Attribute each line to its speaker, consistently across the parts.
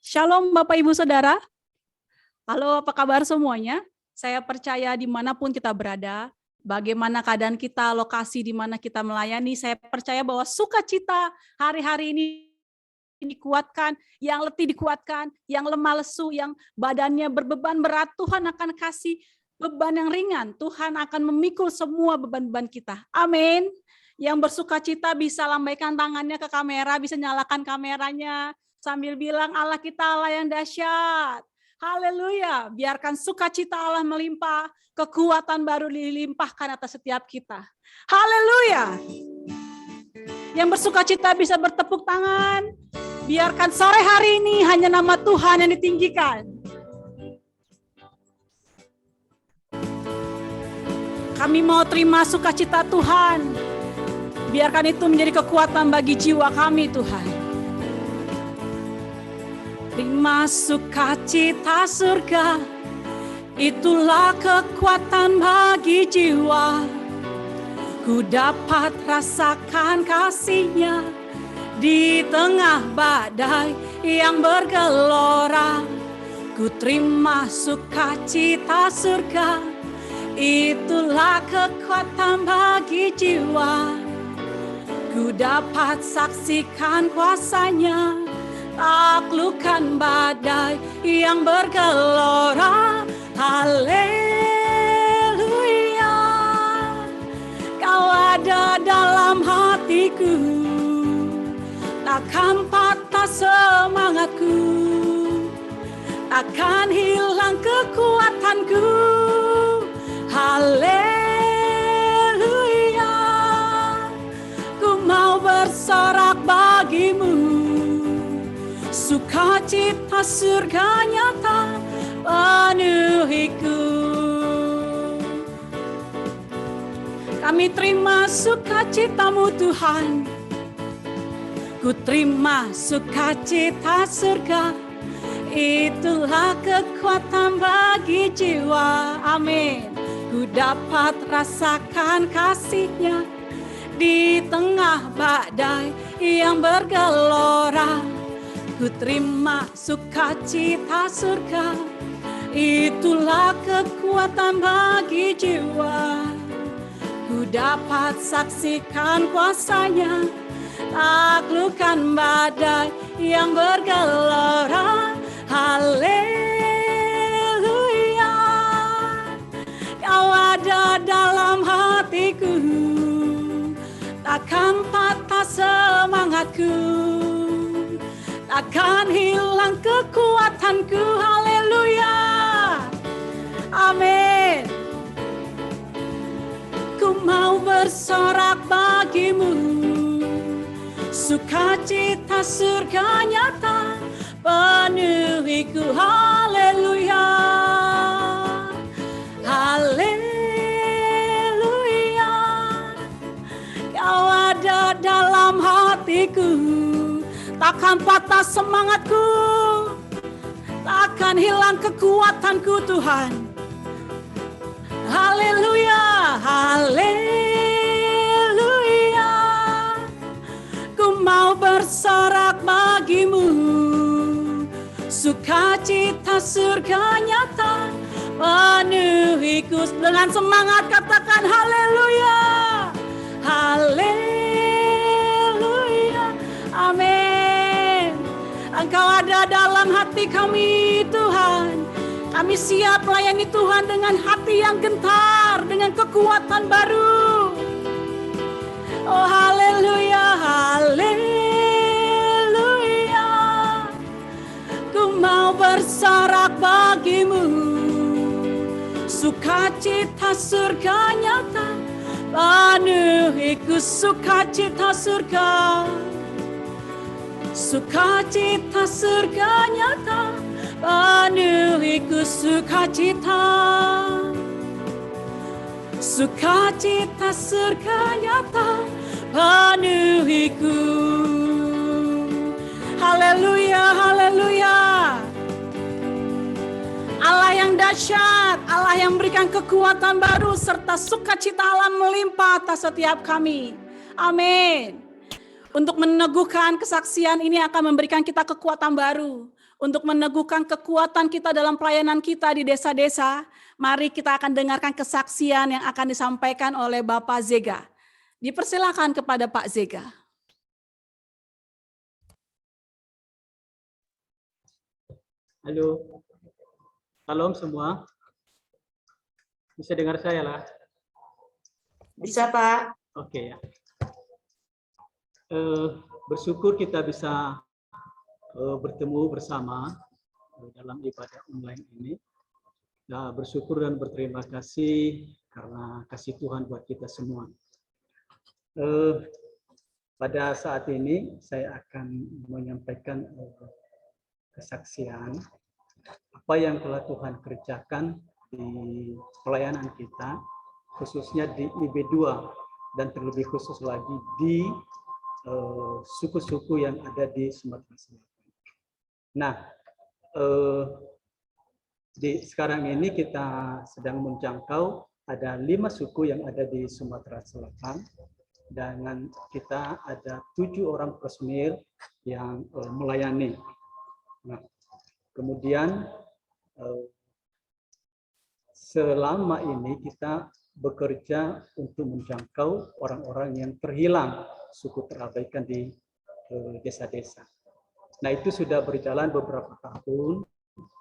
Speaker 1: Shalom Bapak Ibu Saudara. Halo, apa kabar semuanya? Saya percaya dimanapun kita berada, bagaimana keadaan kita, lokasi di mana kita melayani, saya percaya bahwa sukacita hari-hari ini dikuatkan, yang letih dikuatkan, yang lemah lesu, yang badannya berbeban berat, Tuhan akan kasih beban yang ringan. Tuhan akan memikul semua beban-beban kita. Amin. Yang bersukacita bisa lambaikan tangannya ke kamera, bisa nyalakan kameranya, sambil bilang Allah kita Allah yang dahsyat. Haleluya. Biarkan sukacita Allah melimpah, kekuatan baru dilimpahkan atas setiap kita. Haleluya. Yang bersukacita bisa bertepuk tangan. Biarkan sore hari ini hanya nama Tuhan yang ditinggikan. Kami mau terima sukacita Tuhan. Biarkan itu menjadi kekuatan bagi jiwa kami, Tuhan. Terima sukacita surga, itulah kekuatan bagi jiwa. Ku dapat rasakan kasih-Nya di tengah badai yang bergelora. Ku terima sukacita surga, itulah kekuatan bagi jiwa. Ku dapat saksikan kuasa-Nya, taklukkan badai yang bergelora. Haleluya, Kau ada dalam hatiku, takkan patah semangatku, takkan hilang kekuatanku. Haleluya, ku mau bersorak bagimu, sukacita surga nyata penuhiku. Kami terima sukacita-Mu Tuhan. Ku terima sukacita surga, itulah kekuatan bagi jiwa. Amin. Ku dapat rasakan kasih-Nya di tengah badai yang bergelora. Ku terima sukacita surga, itulah kekuatan bagi jiwa. Ku dapat saksikan kuasa-Nya, taklukkan badai yang bergelora. Haleluya, Kau ada dalam hatiku, takkan patah semangatku, takkan hilang kekuatanku. Haleluya, amin. Ku mau bersorak bagimu, sukacita surga nyata penuhiku. Haleluya, haleluya, Kau ada dalam hatiku, takkan patah semangatku, takkan hilang kekuatanku Tuhan. Haleluya, haleluya, ku mau bersorak bagimu, sukacita surga nyata penuhiku. Dengan semangat katakan haleluya, haleluya, amin. Engkau ada dalam hati kami Tuhan. Kami siap melayani Tuhan dengan hati yang gentar, dengan kekuatan baru. Oh haleluya, haleluya, ku mau bersorak bagimu, sukacita surga nyata penuhiku. Sukacita surga, sukacita surga nyata penuhiku. Sukacita, sukacita surga nyata penuhiku. Haleluya, haleluya. Allah yang dahsyat, Allah yang memberikan kekuatan baru serta sukacita Allah melimpah atas setiap kami. Amin. Untuk meneguhkan kesaksian ini akan memberikan kita kekuatan baru. untuk meneguhkan kekuatan kita dalam pelayanan kita di desa-desa, mari kita akan dengarkan kesaksian yang akan disampaikan oleh Bapak Zega. Dipersilakan kepada Pak Zega.
Speaker 2: Halo, salam semua. Bisa dengar saya lah?
Speaker 3: Bisa, Pak.
Speaker 2: Oke ya. Bersyukur kita bisa bertemu bersama dalam ibadah online ini. Nah, bersyukur dan berterima kasih karena kasih Tuhan buat kita semua. Pada saat ini saya akan menyampaikan kesaksian apa yang telah Tuhan kerjakan di pelayanan kita, khususnya di IB2 dan terlebih khusus lagi di suku-suku yang ada di Sumatera Selatan. Nah, sekarang ini kita sedang menjangkau ada 5 suku yang ada di Sumatera Selatan, dan kita ada 7 orang personil yang melayani. Nah, kemudian selama ini kita bekerja untuk menjangkau orang-orang yang terhilang, suku terabaikan di desa-desa. Nah, itu sudah berjalan beberapa tahun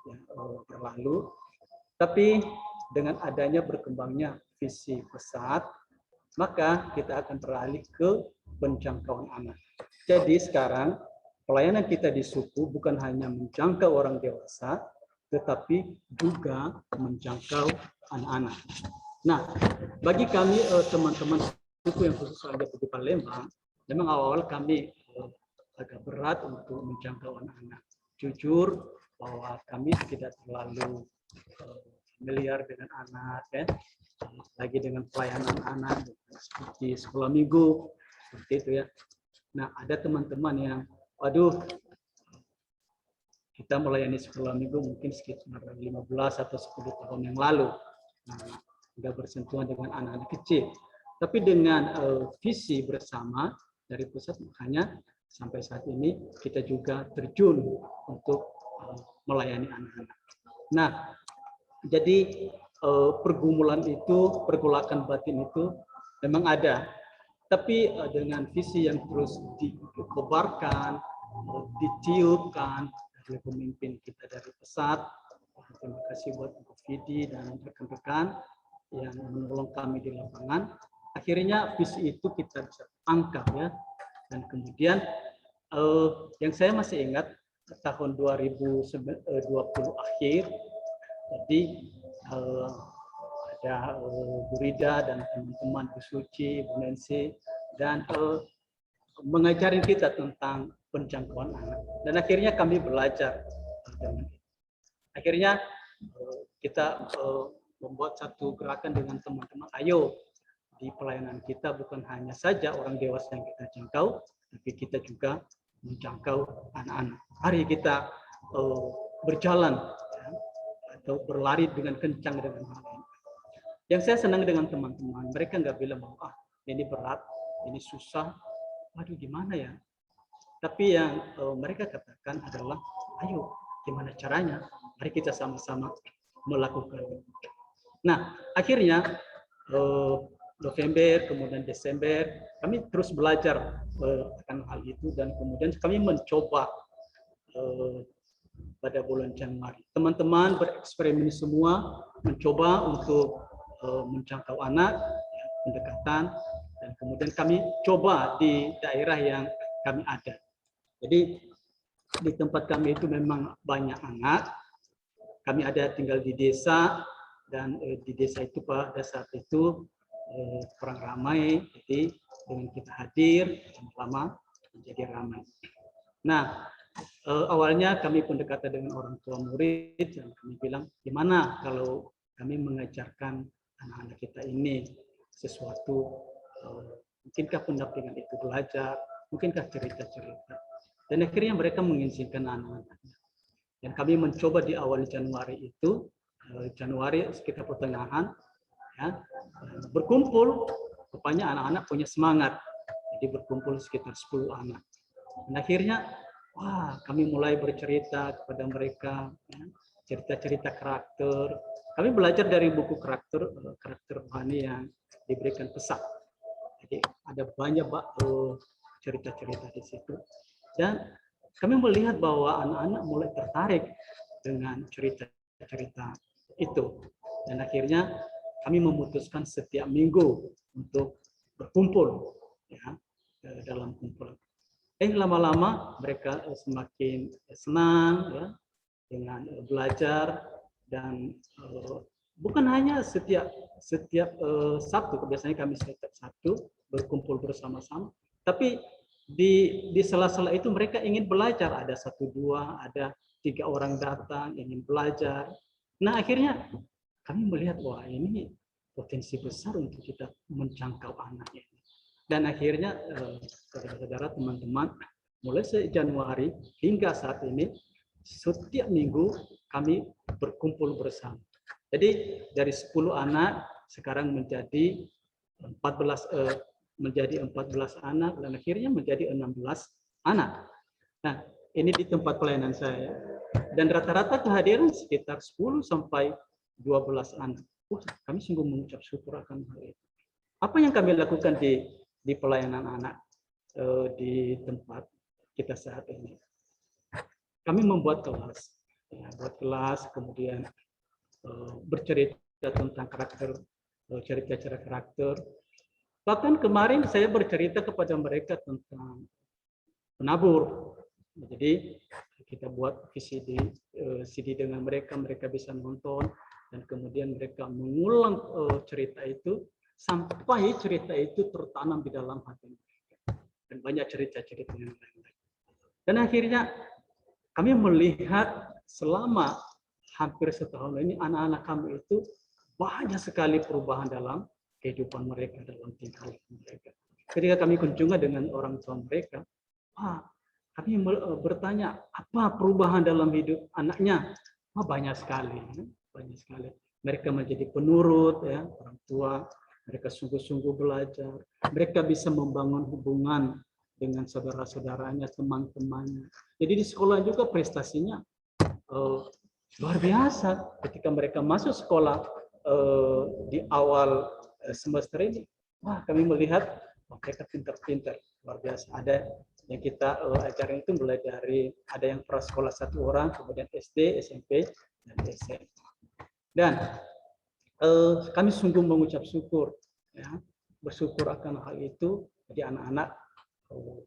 Speaker 2: yang berlalu, tapi dengan adanya berkembangnya visi pesat, maka kita akan beralih ke penjangkauan anak. Jadi sekarang pelayanan kita di suku bukan hanya menjangkau orang dewasa, tetapi juga menjangkau anak-anak. Nah, bagi kami teman-teman suku yang khusus ada di Palembang, memang awal-awal kami agak berat untuk menjangkau anak-anak. Jujur bahwa kami tidak terlalu familiar dengan anak, ya, lagi dengan pelayanan anak seperti sekolah minggu, seperti itu ya. Nah, ada teman-teman yang, waduh, kita melayani sekolah minggu mungkin sekitar 15 atau 10 tahun yang lalu. Nah, sudah bersentuhan dengan anak-anak kecil. Tapi dengan visi bersama dari pusat, makanya sampai saat ini kita juga terjun untuk melayani anak-anak. Nah, jadi pergumulan itu, pergolakan batin itu memang ada. Tapi dengan visi yang terus dikobarkan, ditiupkan oleh pemimpin kita dari pusat. Terima kasih buat Bu Fidi dan rekan-rekan yang menolong kami di lapangan. Akhirnya visi itu kita bisa tangkap ya. Dan kemudian yang saya masih ingat tahun 2020 akhir, jadi ada Bu Rida dan teman-teman Bu Suci, Bu Nancy, dan mengajarin kita tentang penjangkauan anak. Dan akhirnya kami belajar. Akhirnya kita membuat satu gerakan dengan teman-teman. Ayo, di pelayanan kita bukan hanya saja orang dewasa yang kita jangkau, tapi kita juga menjangkau anak-anak. Mari kita berjalan ya, atau berlari dengan kencang dengan hal. Yang saya senang dengan teman-teman, mereka nggak bilang bahwa ini berat, ini susah, waduh gimana ya. Tapi yang mereka katakan adalah, ayo gimana caranya, mari kita sama-sama melakukan. Nah, akhirnya November, kemudian Desember, kami terus belajar akan hal itu, dan kemudian kami mencoba pada bulan Januari. Teman-teman bereksperimen semua, mencoba untuk menjangkau anak, ya, pendekatan, dan kemudian kami coba di daerah yang kami ada. Jadi di tempat kami itu memang banyak anak. Kami ada tinggal di desa, dan di desa itu pada saat itu kurang ramai, jadi dengan kita hadir lama menjadi ramai. Nah, awalnya kami pendekatan dengan orang tua murid, dan kami bilang gimana kalau kami mengajarkan anak-anak kita ini sesuatu, mungkinkah pendampingan itu belajar, mungkinkah cerita-cerita. Dan akhirnya mereka mengizinkan anak-anaknya. Dan kami mencoba di awal Januari itu, Januari sekitar pertengahan, ya, berkumpul, rupanya anak-anak punya semangat. Jadi berkumpul sekitar 10 anak. Dan akhirnya wah, kami mulai bercerita kepada mereka, ya, cerita-cerita karakter. Kami belajar dari buku karakter rohani yang diberikan pesan. Jadi ada banyak cerita-cerita di situ. Dan kami melihat bahwa anak-anak mulai tertarik dengan cerita-cerita itu. Dan akhirnya kami memutuskan setiap minggu untuk berkumpul, ya, dalam kumpulan. Lama-lama mereka semakin senang, ya, dengan belajar, dan bukan hanya setiap Sabtu, biasanya kami setiap Sabtu berkumpul bersama-sama, tapi di sela-sela itu mereka ingin belajar, ada 1-2, ada 3 orang datang ingin belajar. Nah, akhirnya kami melihat, wah, ini potensi besar untuk kita menjangkau anak ini. Dan akhirnya saudara-saudara, teman-teman, mulai Januari hingga saat ini setiap minggu kami berkumpul bersama. Jadi dari 10 anak sekarang menjadi 14 anak, dan akhirnya menjadi 16 anak. Nah, ini di tempat pelayanan saya. Dan rata-rata kehadiran sekitar 10 sampai 12 anak. Kami sungguh mengucap syukur akan hal itu. Apa yang kami lakukan di pelayanan anak di tempat kita saat ini? Kami membuat kelas, ya, kemudian bercerita tentang karakter, cerita-cerita karakter. Bahkan kemarin saya bercerita kepada mereka tentang penabur. Jadi kita buat CD dengan mereka bisa nonton, dan kemudian mereka mengulang cerita itu sampai cerita itu tertanam di dalam hati mereka. Dan banyak cerita-cerita yang lain. Dan akhirnya kami melihat selama hampir setahun ini anak-anak kami itu banyak sekali perubahan dalam kehidupan mereka, dalam tingkah laku mereka. Ketika kami kunjungan dengan orang tua mereka, kami bertanya, apa perubahan dalam hidup anaknya? Banyak sekali, banyak sekali. Mereka menjadi penurut, ya, orang tua. Mereka sungguh-sungguh belajar. Mereka bisa membangun hubungan dengan saudara-saudaranya, teman-temannya. Jadi di sekolah juga prestasinya luar biasa. Ketika mereka masuk sekolah di awal semester ini, kami melihat mereka pintar-pintar, luar biasa. Ada yang kita ajarin itu mulai dari ada yang prasekolah 1 orang, kemudian SD, SMP, dan SMA. Dan kami sungguh mengucap syukur, ya, bersyukur akan hal itu. Jadi anak-anak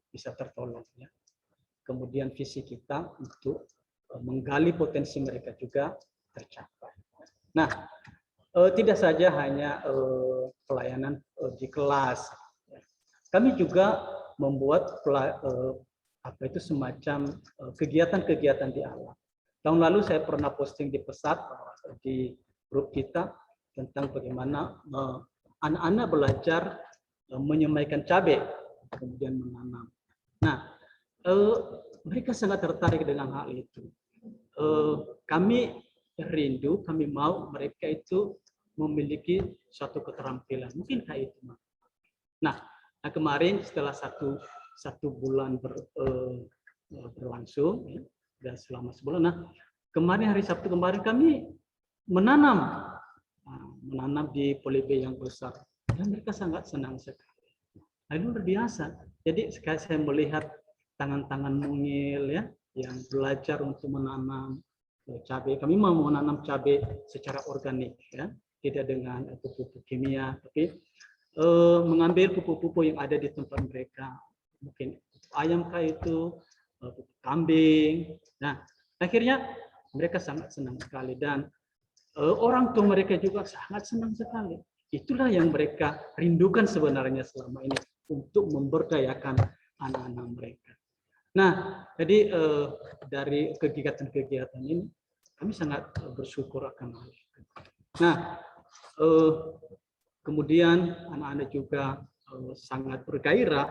Speaker 2: bisa tertolong, ya. Kemudian visi kita untuk menggali potensi mereka juga tercapai. Nah, tidak saja hanya pelayanan di kelas, kami juga membuat semacam kegiatan-kegiatan di alam. Tahun lalu saya pernah posting di pesat di grup kita tentang bagaimana anak-anak belajar menyemaikan cabai, kemudian menanam. Nah, mereka sangat tertarik dengan hal itu. Kami rindu, kami mau mereka itu memiliki suatu keterampilan. Mungkinkah itu? Nah, kemarin setelah satu bulan berlangsung, ya, dan selama sebulan. Kemarin hari Sabtu kemarin kami menanam di polibe yang besar, dan mereka sangat senang sekali. Luar biasa. Jadi sekali saya melihat tangan-tangan mungil, ya, yang belajar untuk menanam cabai. Kami mau menanam cabai secara organik, ya, tidak dengan pupuk kimia, tapi mengambil pupuk-pupuk yang ada di tempat mereka, mungkin ayam itu, pupuk kambing. Nah, akhirnya mereka sangat senang sekali, dan orang tua mereka juga sangat senang sekali. Itulah yang mereka rindukan sebenarnya selama ini, untuk memberdayakan anak-anak mereka. Nah, jadi dari kegiatan-kegiatan ini kami sangat bersyukur akan hal itu. Nah, kemudian anak-anak juga sangat bergairah.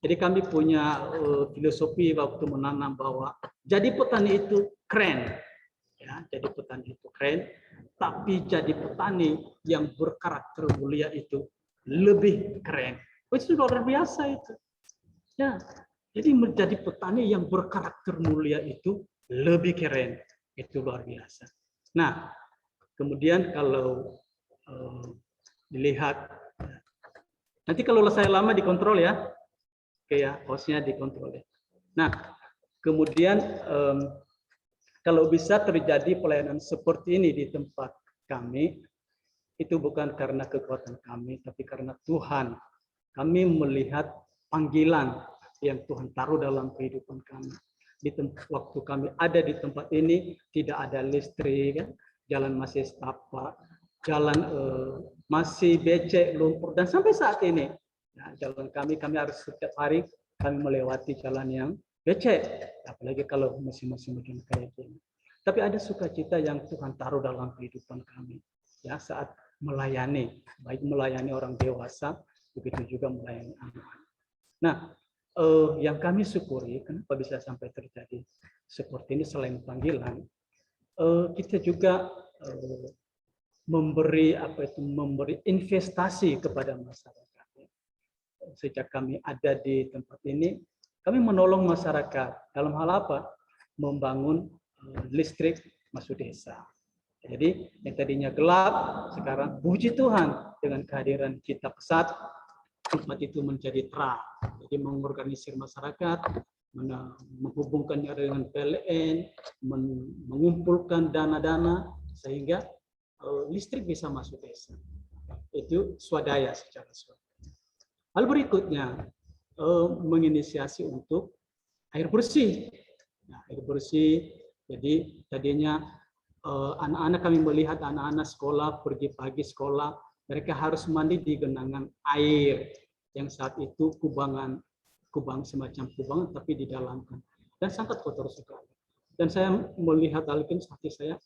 Speaker 2: Jadi kami punya filosofi waktu menanam bahwa jadi petani itu keren, ya, jadi petani itu keren, tapi jadi petani yang berkarakter mulia itu lebih keren. Itu luar biasa itu. Ya, Jadi menjadi petani yang berkarakter mulia itu lebih keren. Itu luar biasa. Nah, kemudian kalau dilihat, nanti kalau saya lama dikontrol ya, kayak hostnya dikontrol ya. Nah, kemudian kalau bisa terjadi pelayanan seperti ini di tempat kami, itu bukan karena kekuatan kami, tapi karena Tuhan. Kami melihat panggilan yang Tuhan taruh dalam kehidupan kami. Waktu kami ada di tempat ini, tidak ada listrik, kan? Jalan masih setapak, jalan masih becek, lumpur, dan sampai saat ini, ya, jalan kami harus setiap hari kami melewati jalan yang becek, apalagi kalau musim-musim hujan kayak gini. Tapi ada sukacita yang Tuhan taruh dalam kehidupan kami, ya, saat melayani, baik melayani orang dewasa, begitu juga melayani anak-anak. Nah, yang kami syukuri, kenapa bisa sampai terjadi seperti ini selain panggilan, kita juga memberi investasi kepada masyarakat. Sejak kami ada di tempat ini, kami menolong masyarakat dalam hal apa? Membangun listrik masuk desa. Jadi yang tadinya gelap, sekarang puji Tuhan dengan kehadiran kita pesat, tempat itu menjadi terang. Jadi mengorganisir masyarakat, menghubungkannya dengan PLN, mengumpulkan dana-dana sehingga listrik bisa masuk desa. Itu swadaya secara swadaya. Hal berikutnya, menginisiasi untuk air bersih. Nah, air bersih, jadi tadinya anak-anak, kami melihat anak-anak sekolah, pergi pagi sekolah, mereka harus mandi di genangan air yang saat itu kubang semacam kubangan tapi didalamkan dan sangat kotor sekali. Dan saya melihat hal itu, hati saya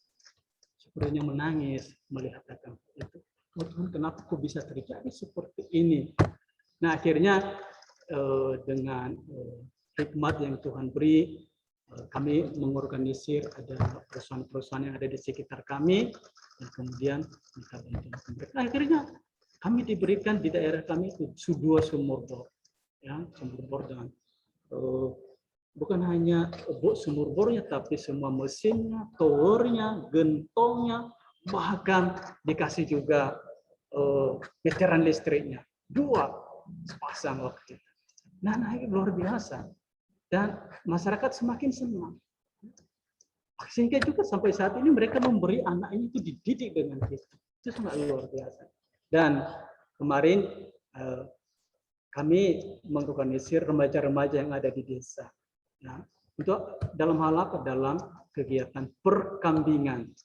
Speaker 2: sebenarnya menangis melihat akan itu. Oh Tuhan, kenapa kok bisa terjadi seperti ini? Nah, akhirnya dengan hikmat yang Tuhan beri, kami mengorganisir ada perusahaan-perusahaan yang ada di sekitar kami, dan kemudian kita bantu mereka. Akhirnya kami diberikan di daerah kami itu 2 sumur bor, ya, sumur bor, dengan bukan hanya sumur bornya, tapi semua mesinnya, towernya, gentongnya, bahkan dikasih juga meteran listriknya 2 sepasang waktu itu. Nah, naik luar biasa. Dan masyarakat semakin senang. Sehingga juga sampai saat ini mereka memberi anaknya itu dididik dengan itu. Itu sangat luar biasa. Dan kemarin kami mengorganisir remaja-remaja yang ada di desa. Nah, untuk dalam hal apa? Dalam kegiatan perkambingan.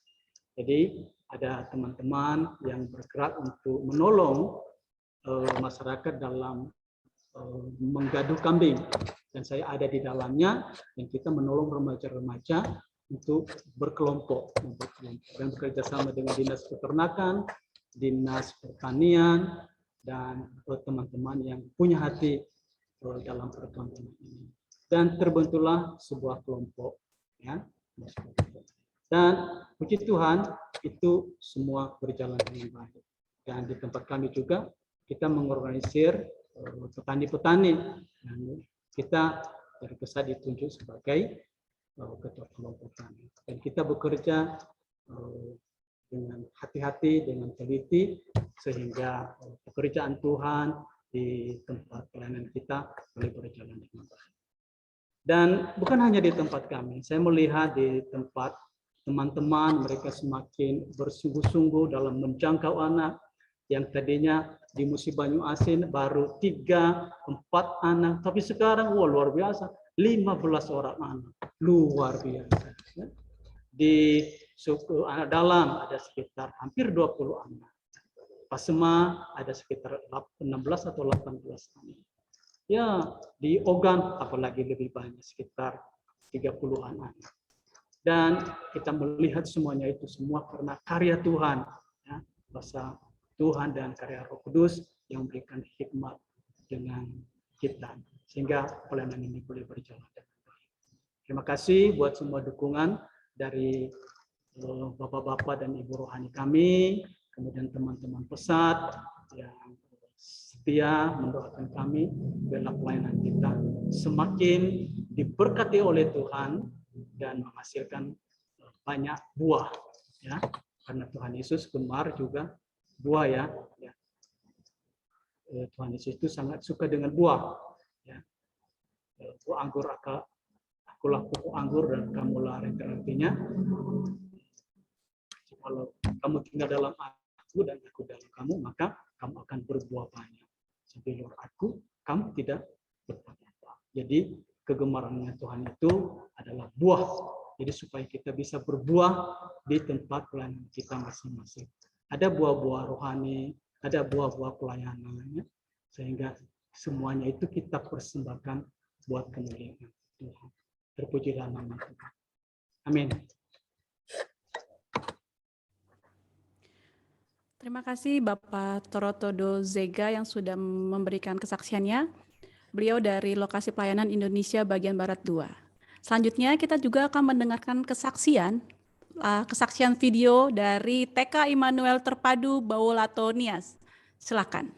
Speaker 2: Jadi ada teman-teman yang bergerak untuk menolong masyarakat dalam menggaduh kambing, dan saya ada di dalamnya, dan kita menolong remaja-remaja untuk berkelompok dan bekerja sama dengan dinas peternakan, dinas pertanian, dan teman-teman yang punya hati dalam perkambingan ini. Dan terbentuklah sebuah kelompok, ya. Dan puji Tuhan itu semua berjalan dengan baik. Dan di tempat kami juga kita mengorganisir petani-petani, dan kita dari Pesat ditunjuk sebagai ketua kelompok tani, dan kita bekerja dengan hati-hati, dengan teliti, sehingga pekerjaan Tuhan di tempat pelayanan kita boleh berjalan dengan baik. Dan bukan hanya di tempat kami, saya melihat di tempat teman-teman, mereka semakin bersungguh-sungguh dalam menjangkau anak. Yang tadinya di Musi Banyu Asin baru 3-4 anak, tapi sekarang luar biasa, 15 orang anak, luar biasa. Di suku anak dalam ada sekitar hampir 20 anak. Pasema ada sekitar 16 atau 18 anak. Ya, di Ogan apalagi lebih banyak, sekitar 30-an anak. Dan kita melihat semuanya itu semua karena karya Tuhan, ya, bahasa Tuhan dan karya Roh Kudus yang memberikan hikmat dengan kita, sehingga pelayanan ini boleh berjalan dengan baik. Terima kasih buat semua dukungan dari Bapak-Bapak dan Ibu rohani kami, kemudian teman-teman Pesat yang setia mendoakan kami biarlah pelayanan kita semakin diberkati oleh Tuhan dan menghasilkan banyak buah, ya, karena Tuhan Yesus gemar juga buah, ya. Tuhan Yesus itu sangat suka dengan buah, ya. Buah anggur, akulah pokok anggur dan kamulah rentetan. Artinya kalau kamu tinggal dalam aku dan aku dalam kamu, maka kamu akan berbuah banyak. Sampai luar aku, kamu tidak berbuah. Jadi kegemarannya Tuhan itu adalah buah. Jadi supaya kita bisa berbuah di tempat pelayanan kita masing-masing. Ada buah-buah rohani, ada buah-buah pelayanannya, sehingga semuanya itu kita persembahkan buat kemuliaan Tuhan. Terpujilah nama Tuhan. Amin.
Speaker 1: Terima kasih Bapak Torotodo Zega yang sudah memberikan kesaksiannya. Beliau dari Lokasi Pelayanan Indonesia Bagian Barat 2. Selanjutnya kita juga akan mendengarkan kesaksian video dari TK Immanuel Terpadu Bawolato Nias. Silakan.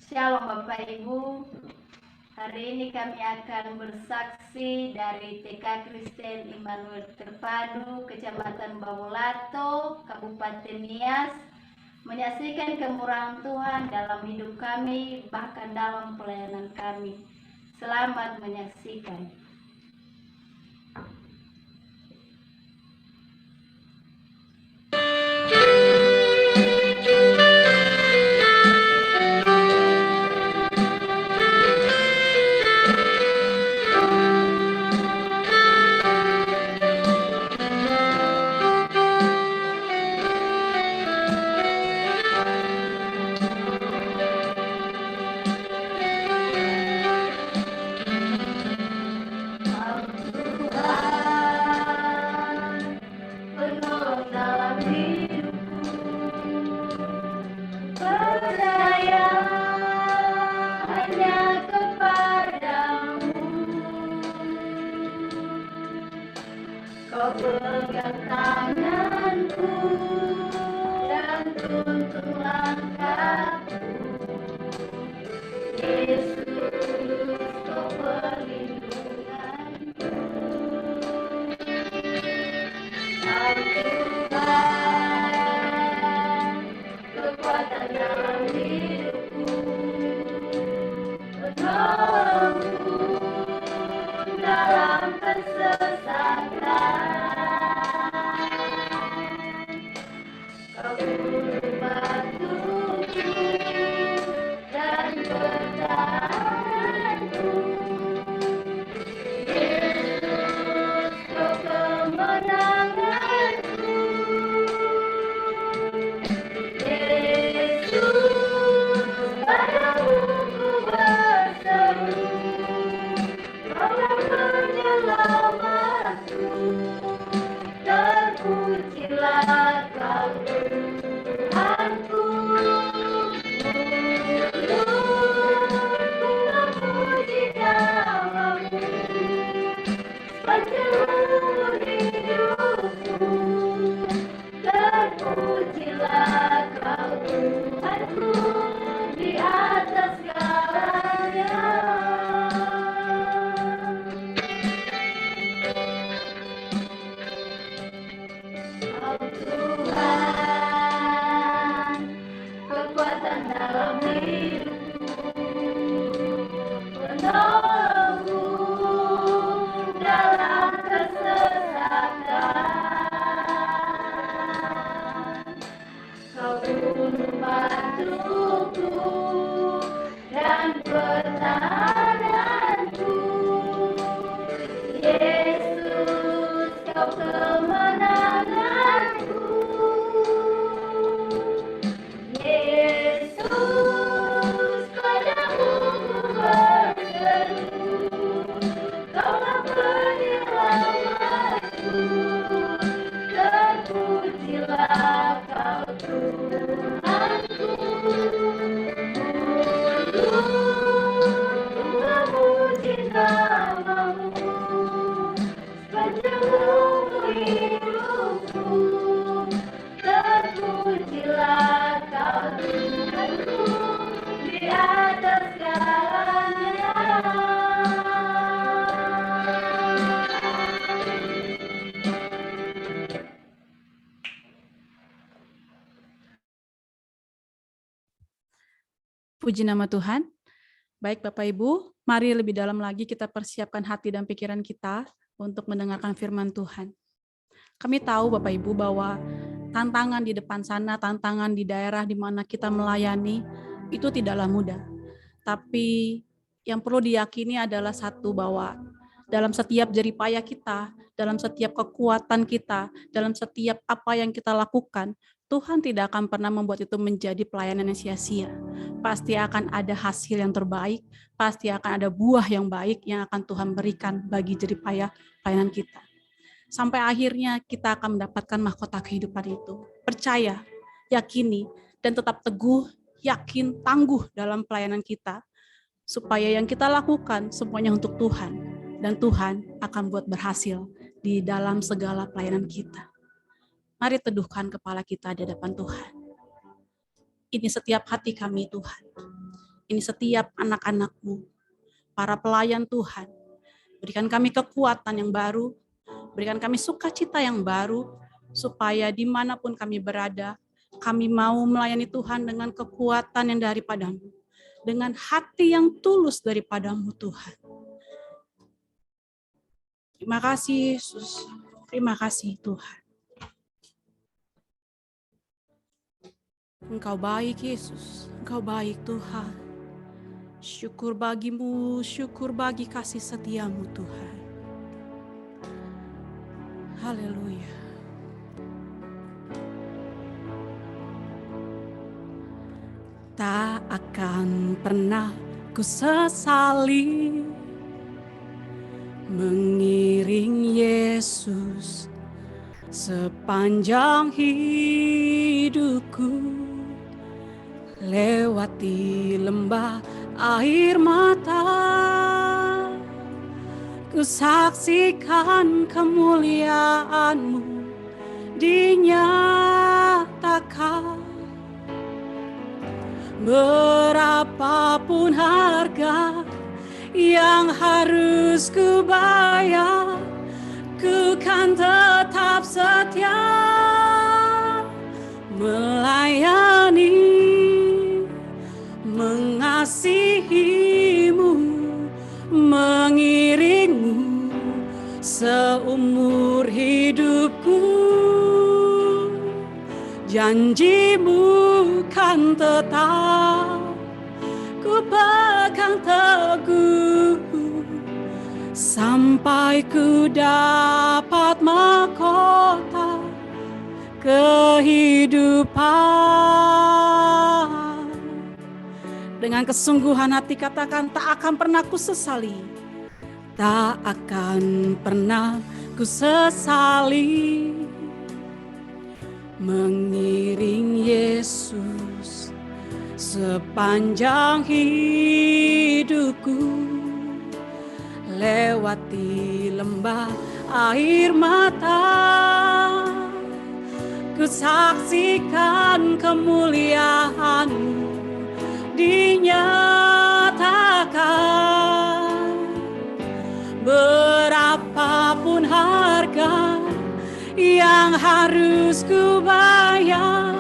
Speaker 4: Shalom Bapak Ibu. Hari ini kami akan bersaksi dari TK Kristen Immanuel Terpadu, Kecamatan Bawolato, Kabupaten Nias, menyaksikan kemurahan Tuhan dalam hidup kami, bahkan dalam pelayanan kami. Selamat menyaksikan. Kau pegang tanganku dan tuntun langkahku, Yesus, kau perlindunganku. Kau Tuhan, kekuatan dalam hidupku, penolongku dalam kesesakan. Kau batuku dan bertahanku, Yesus, kau kemenanganku. Yesus, padamu ku berseru, Kaulah penyelamatku. Terpujilah Kau Tuhanku, mulutku memuji namamu sepanjang hidupku. Terpujilah Kau Tuhanku di atas segalanya. Kau Tuhan, kekuatan dalam hidupku, penolongku dalam kesesakan. Kau bunuh batuku dan pertahananku, Yesus, Kau kemenanganku. Yesus, padamu ku berseru, Kaulah penyelamatku. Terpujilah Kau Tuhanku, mulutku memuji namamu sepanjang hidupku.
Speaker 1: Puji nama Tuhan. Baik Bapak Ibu, mari lebih dalam lagi kita persiapkan hati dan pikiran kita untuk mendengarkan firman Tuhan. Kami tahu Bapak Ibu bahwa tantangan di depan sana, tantangan di daerah di mana kita melayani, itu tidaklah mudah. Tapi yang perlu diyakini adalah satu, bahwa dalam setiap jerih payah kita, dalam setiap kekuatan kita, dalam setiap apa yang kita lakukan, Tuhan tidak akan pernah membuat itu menjadi pelayanan yang sia-sia. Pasti akan ada hasil yang terbaik, pasti akan ada buah yang baik yang akan Tuhan berikan bagi jerih payah pelayanan kita. Sampai akhirnya kita akan mendapatkan mahkota kehidupan itu. Percaya, yakini, dan tetap teguh, yakin, tangguh dalam pelayanan kita. Supaya yang kita lakukan semuanya untuk Tuhan. Dan Tuhan akan buat berhasil di dalam segala pelayanan kita. Mari teduhkan kepala kita di hadapan Tuhan. Ini setiap hati kami Tuhan. Ini setiap anak-anak-Mu, para pelayan Tuhan. Berikan kami kekuatan yang baru, berikan kami sukacita yang baru, supaya dimanapun kami berada, kami mau melayani Tuhan dengan kekuatan yang daripada-Mu, dengan hati yang tulus daripada-Mu Tuhan. Terima kasih Yesus, terima kasih Tuhan. Engkau baik Yesus, Engkau baik Tuhan. Syukur bagimu, syukur bagi kasih setiamu Tuhan. Haleluya. Tak akan pernah ku sesali mengiring Yesus sepanjang hidupku. Lewati lembah air mata, ku saksikan kemuliaan-Mu dinyatakan. Berapapun harga yang harus ku bayar, ku kan tetap setia melayani, mengasihi-Mu, mengiring-Mu seumur hidupku. Janji-Mu kan tetap ku pegang teguh, sampai ku dapat mahkota kehidupan. Dengan kesungguhan hati katakan, tak akan pernah ku sesali. Tak akan pernah ku sesali mengiring Yesus sepanjang hidupku. Lewati lembah air mata, ku saksikan kemuliaan-Mu dinyatakan. Berapapun harga yang harus ku bayar,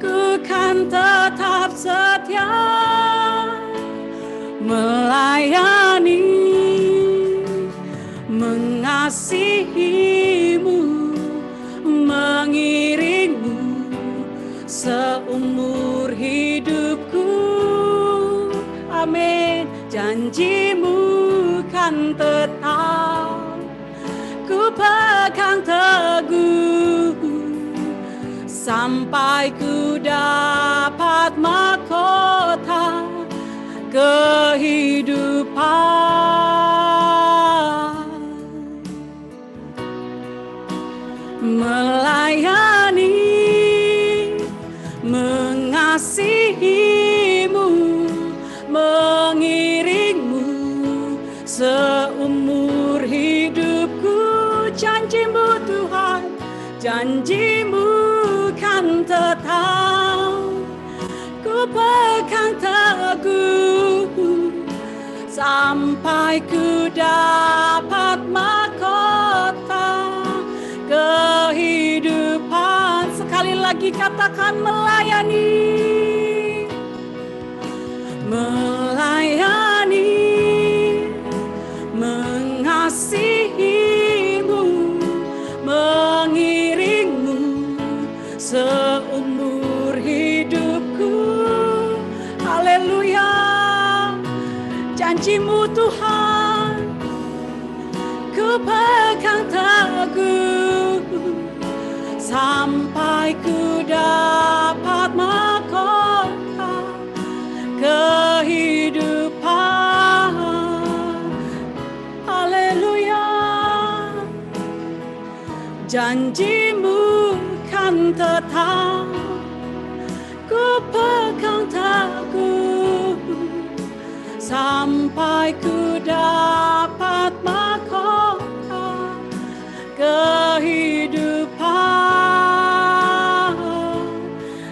Speaker 1: ku kan tetap setia melayani, mengasihi-Mu, mengiring-Mu seumur hidupku. Amin. Janji-Mu kan tetap ku pegang teguh, sampai ku dapat mahkota kehidupan. Melayani, mengasihi-Mu, mengiring-Mu seumur hidupku. Janji-Mu Tuhan, janji-Mu kan tetap ku pegang teguh, sampai ku dapat mahkota kehidupan. Sekali lagi katakan, melayani, pegang teguh sampai ku dapat mahkota kehidupan. Haleluya. Janjimu kan tetap, ku pegang teguh sampai ku dapat mahkota kehidupan.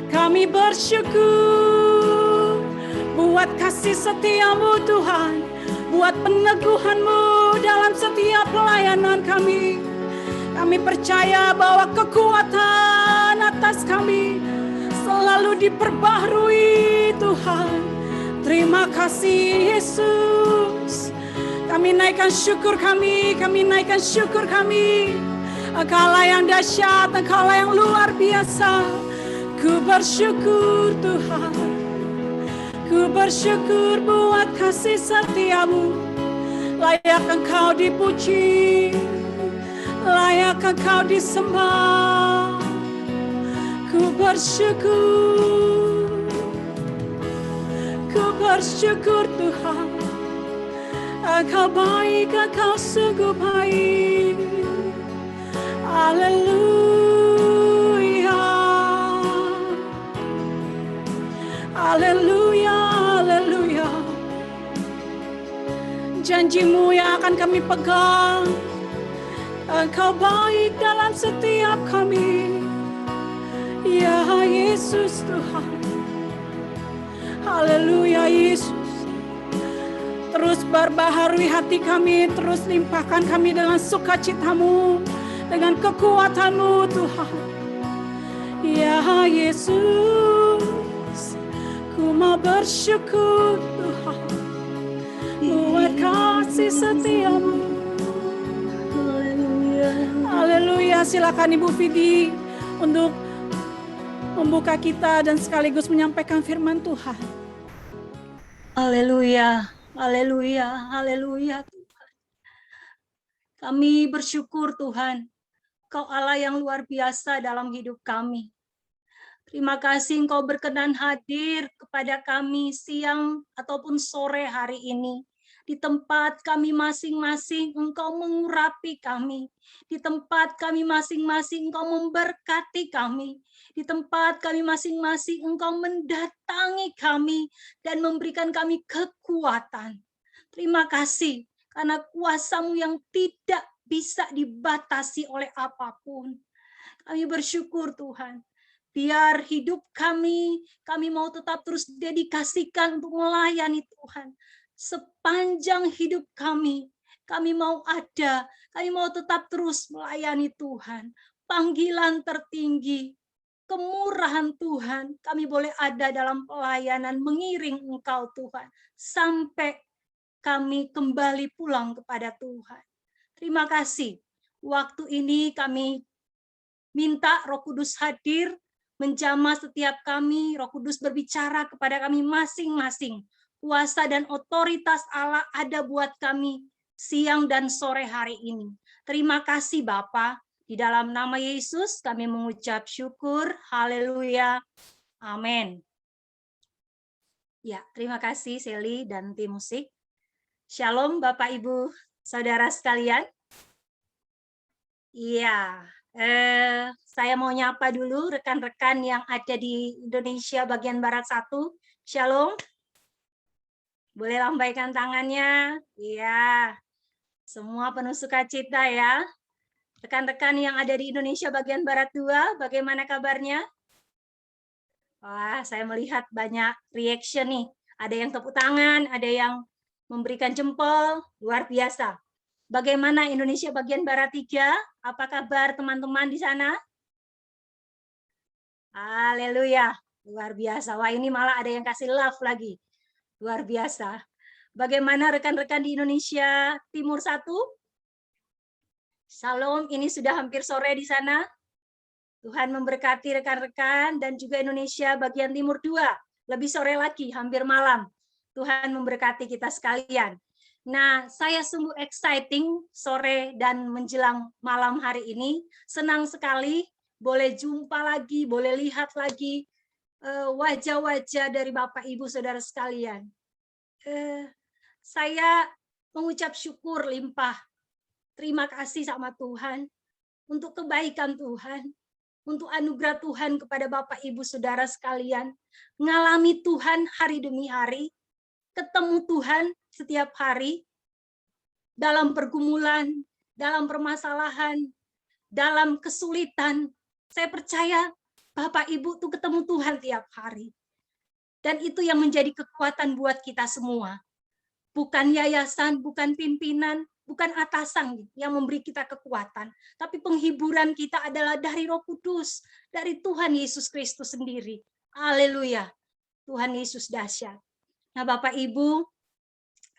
Speaker 1: Kami bersyukur buat kasih setiamu Tuhan, buat peneguhanmu dalam setiap pelayanan kami. Kami percaya bahwa kekuatan atas kami selalu diperbaharui Tuhan. Terima kasih Yesus. Kami naikkan syukur kami naikkan syukur kami. Engkaulah yang dahsyat, Engkaulah yang luar biasa. Ku bersyukur Tuhan. Ku bersyukur buat kasih setiamu. Layak Engkau dipuji, layak Engkau disembah. Ku bersyukur, ku bersyukur Tuhan. Engkau baik, Engkau sungguh baik. Haleluya, haleluya, haleluya. Janjimu yang akan kami pegang. Engkau baik dalam setiap kami. Ya Yesus Tuhan. Haleluya Yesus. Terus berbaharui hati kami, terus limpahkan kami dengan sukacitamu, dengan kekuatanmu Tuhan. Ya Yesus, ku mau bersyukur Tuhan, buat kasih setiamu. Haleluya, silakan Ibu Vidi untuk membuka kita dan sekaligus menyampaikan firman Tuhan.
Speaker 5: Haleluya, haleluya, haleluya Tuhan. Kami bersyukur Tuhan, Kau Allah yang luar biasa dalam hidup kami. Terima kasih Engkau berkenan hadir kepada kami siang ataupun sore hari ini. Di tempat kami masing-masing Engkau mengurapi kami. Di tempat kami masing-masing Engkau memberkati kami. Di tempat kami masing-masing Engkau mendatangi kami dan memberikan kami kekuatan. Terima kasih karena kuasa-Mu yang tidak bisa dibatasi oleh apapun. Kami bersyukur Tuhan. Biar hidup kami mau tetap terus dedikasikan untuk melayani Tuhan. Sepanjang hidup kami mau ada, kami mau tetap terus melayani Tuhan. Panggilan tertinggi, kemurahan Tuhan, kami boleh ada dalam pelayanan mengiring Engkau Tuhan, sampai kami kembali pulang kepada Tuhan. Terima kasih. Waktu ini kami minta Roh Kudus hadir, menjamah setiap kami, Roh Kudus berbicara kepada kami masing-masing. Kuasa dan otoritas Allah ada buat kami siang dan sore hari ini. Terima kasih Bapa. Di dalam nama Yesus kami mengucap syukur. Haleluya. Amin. Ya, terima kasih Sally dan tim musik. Shalom Bapak Ibu Saudara sekalian. Iya, saya mau nyapa dulu rekan-rekan yang ada di Indonesia bagian Barat 1. Shalom. Boleh lambaikan tangannya. Iya. Semua penuh sukacita ya. Rekan-rekan yang ada di Indonesia bagian Barat 2, bagaimana kabarnya? Wah, saya melihat banyak reaction nih. Ada yang tepuk tangan, ada yang memberikan jempol, luar biasa. Bagaimana Indonesia bagian Barat 3? Apa kabar teman-teman di sana? Haleluya, luar biasa. Wah, ini malah ada yang kasih love lagi. Luar biasa. Bagaimana rekan-rekan di Indonesia Timur 1? Shalom, ini sudah hampir sore di sana. Tuhan memberkati rekan-rekan dan juga Indonesia bagian Timur 2. Lebih sore lagi, hampir malam. Tuhan memberkati kita sekalian. Nah, saya sungguh exciting sore dan menjelang malam hari ini. Senang sekali boleh jumpa lagi, boleh lihat lagi wajah-wajah dari Bapak Ibu Saudara sekalian. Saya mengucap syukur limpah. Terima kasih sama Tuhan untuk kebaikan Tuhan, untuk anugerah Tuhan kepada Bapak Ibu Saudara sekalian. Mengalami Tuhan hari demi hari, ketemu Tuhan setiap hari, dalam pergumulan, dalam permasalahan, dalam kesulitan. Saya percaya Bapak Ibu tuh ketemu Tuhan tiap hari. Dan itu yang menjadi kekuatan buat kita semua. Bukan yayasan, bukan pimpinan, bukan atasan yang memberi kita kekuatan. Tapi penghiburan kita adalah dari Roh Kudus, dari Tuhan Yesus Kristus sendiri. Haleluya. Tuhan Yesus dahsyat. Nah, Bapak Ibu,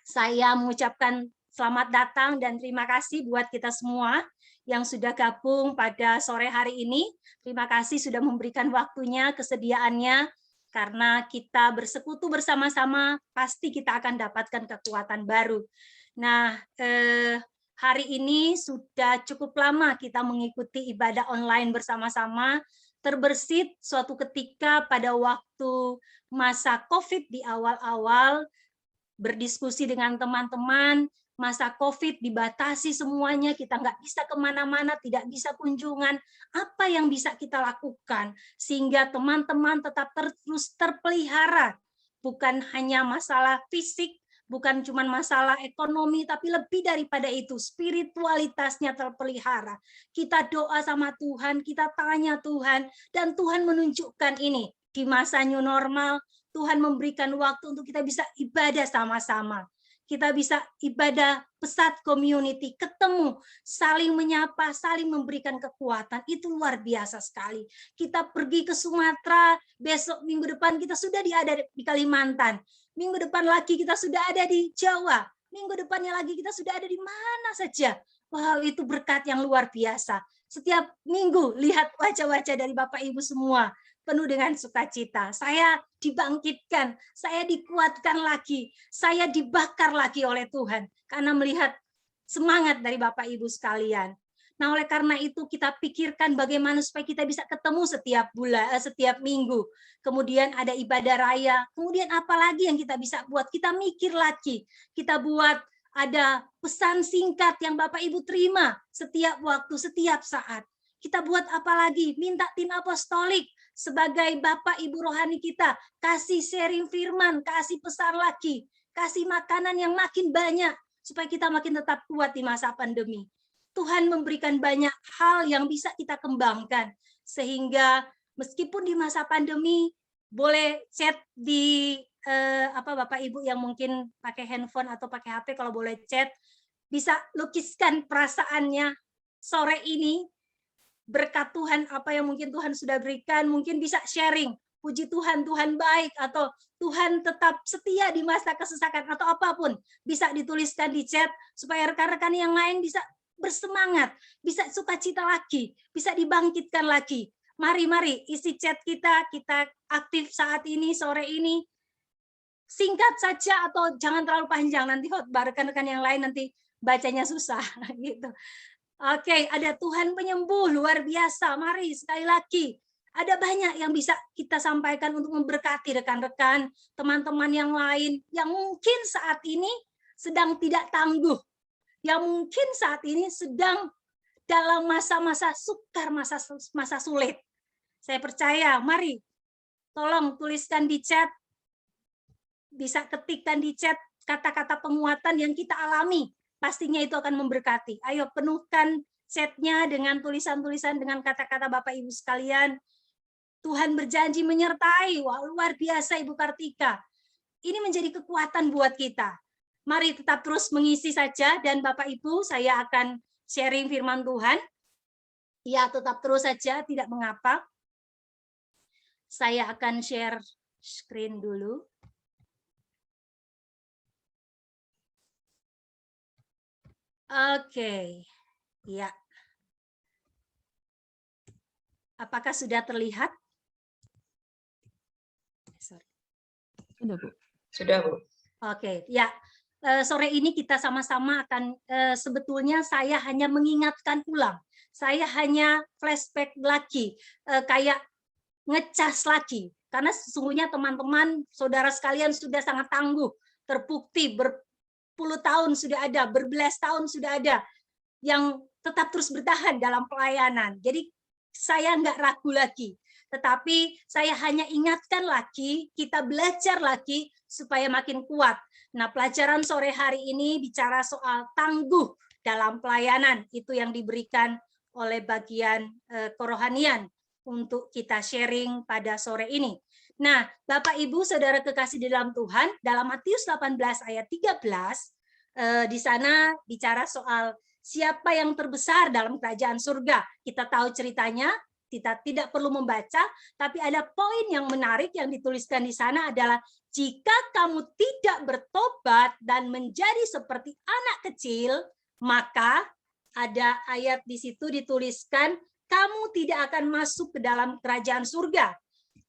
Speaker 5: saya mengucapkan selamat datang dan terima kasih buat kita semua yang sudah gabung pada sore hari ini. Terima kasih sudah memberikan waktunya, kesediaannya, karena kita bersekutu bersama-sama, pasti kita akan dapatkan kekuatan baru. Nah, hari ini sudah cukup lama kita mengikuti ibadah online bersama-sama, terbersit suatu ketika pada waktu masa COVID di awal-awal, berdiskusi dengan teman-teman, masa COVID dibatasi semuanya, kita nggak bisa kemana-mana, tidak bisa kunjungan, apa yang bisa kita lakukan sehingga teman-teman tetap terus terpelihara, bukan hanya masalah fisik, bukan cuma masalah ekonomi, tapi lebih daripada itu, spiritualitasnya terpelihara. Kita doa sama Tuhan, kita tanya Tuhan, dan Tuhan menunjukkan ini di masa new normal. Tuhan memberikan waktu untuk kita bisa ibadah sama-sama. Kita bisa ibadah pesat community, ketemu, saling menyapa, saling memberikan kekuatan. Itu luar biasa sekali. Kita pergi ke Sumatera, besok minggu depan kita sudah ada di Kalimantan. Minggu depan lagi kita sudah ada di Jawa. Minggu depannya lagi kita sudah ada di mana saja. Wow, itu berkat yang luar biasa. Setiap minggu lihat wajah-wajah dari Bapak Ibu semua penuh dengan sukacita. Saya dibangkitkan, saya dikuatkan lagi, saya dibakar lagi oleh Tuhan karena melihat semangat dari Bapak Ibu sekalian. Nah, oleh karena itu kita pikirkan bagaimana supaya kita bisa ketemu setiap bulan, setiap minggu. Kemudian ada ibadah raya. Kemudian apa lagi yang kita bisa buat? Kita mikir lagi. Kita buat ada pesan singkat yang Bapak Ibu terima setiap waktu, setiap saat. Kita buat apa lagi? Minta tim apostolik sebagai Bapak Ibu rohani kita, kasih sharing firman, kasih pesan lagi, kasih makanan yang makin banyak, supaya kita makin tetap kuat di masa pandemi. Tuhan memberikan banyak hal yang bisa kita kembangkan, sehingga meskipun di masa pandemi, boleh chat di Bapak Ibu yang mungkin pakai handphone atau pakai HP, kalau boleh chat, bisa lukiskan perasaannya sore ini, berkat Tuhan apa yang mungkin Tuhan sudah berikan, mungkin bisa sharing, puji Tuhan, Tuhan baik, atau Tuhan tetap setia di masa kesesakan, atau apapun, bisa dituliskan di chat, supaya rekan-rekan yang lain bisa bersemangat, bisa sukacita lagi, bisa dibangkitkan lagi. Mari isi chat kita aktif saat ini, sore ini, singkat saja atau jangan terlalu panjang, nanti rekan-rekan yang lain nanti bacanya susah gitu. Oke, ada Tuhan penyembuh luar biasa. Mari sekali lagi, ada banyak yang bisa kita sampaikan untuk memberkati rekan-rekan, teman-teman yang lain yang mungkin saat ini sedang tidak tangguh, yang mungkin saat ini sedang dalam masa-masa sukar, masa sulit. Saya percaya, mari tolong tuliskan di chat, bisa ketikkan di chat kata-kata penguatan yang kita alami. Pastinya itu akan memberkati. Ayo penuhkan chatnya dengan tulisan-tulisan, dengan kata-kata Bapak Ibu sekalian. Tuhan berjanji menyertai. Wah, luar biasa Ibu Kartika. Ini menjadi kekuatan buat kita. Mari tetap terus mengisi saja, dan Bapak Ibu, saya akan sharing firman Tuhan. Ya, tetap terus saja, tidak mengapa. Saya akan share screen dulu. Oke, ya. Apakah sudah terlihat?
Speaker 1: Sudah, Bu.
Speaker 3: Sudah, Bu.
Speaker 5: Oke, ya. sore ini kita sama-sama akan sebetulnya saya hanya mengingatkan ulang. Saya hanya flashback lagi, kayak ngecas lagi. Karena sesungguhnya teman-teman, saudara sekalian sudah sangat tangguh, terbukti berpuluh tahun sudah ada, berbelas tahun sudah ada yang tetap terus bertahan dalam pelayanan. Jadi saya nggak ragu lagi. Tetapi saya hanya ingatkan lagi, kita belajar lagi supaya makin kuat. Nah, pelajaran sore hari ini bicara soal tangguh dalam pelayanan. Itu yang diberikan oleh bagian kerohanian untuk kita sharing pada sore ini. Nah, Bapak Ibu Saudara kekasih di dalam Tuhan, dalam Matius 18 ayat 13, di sana bicara soal siapa yang terbesar dalam kerajaan surga. Kita tahu ceritanya, kita tidak perlu membaca, tapi ada poin yang menarik yang dituliskan di sana adalah jika kamu tidak bertobat dan menjadi seperti anak kecil, maka ada ayat di situ dituliskan kamu tidak akan masuk ke dalam kerajaan surga.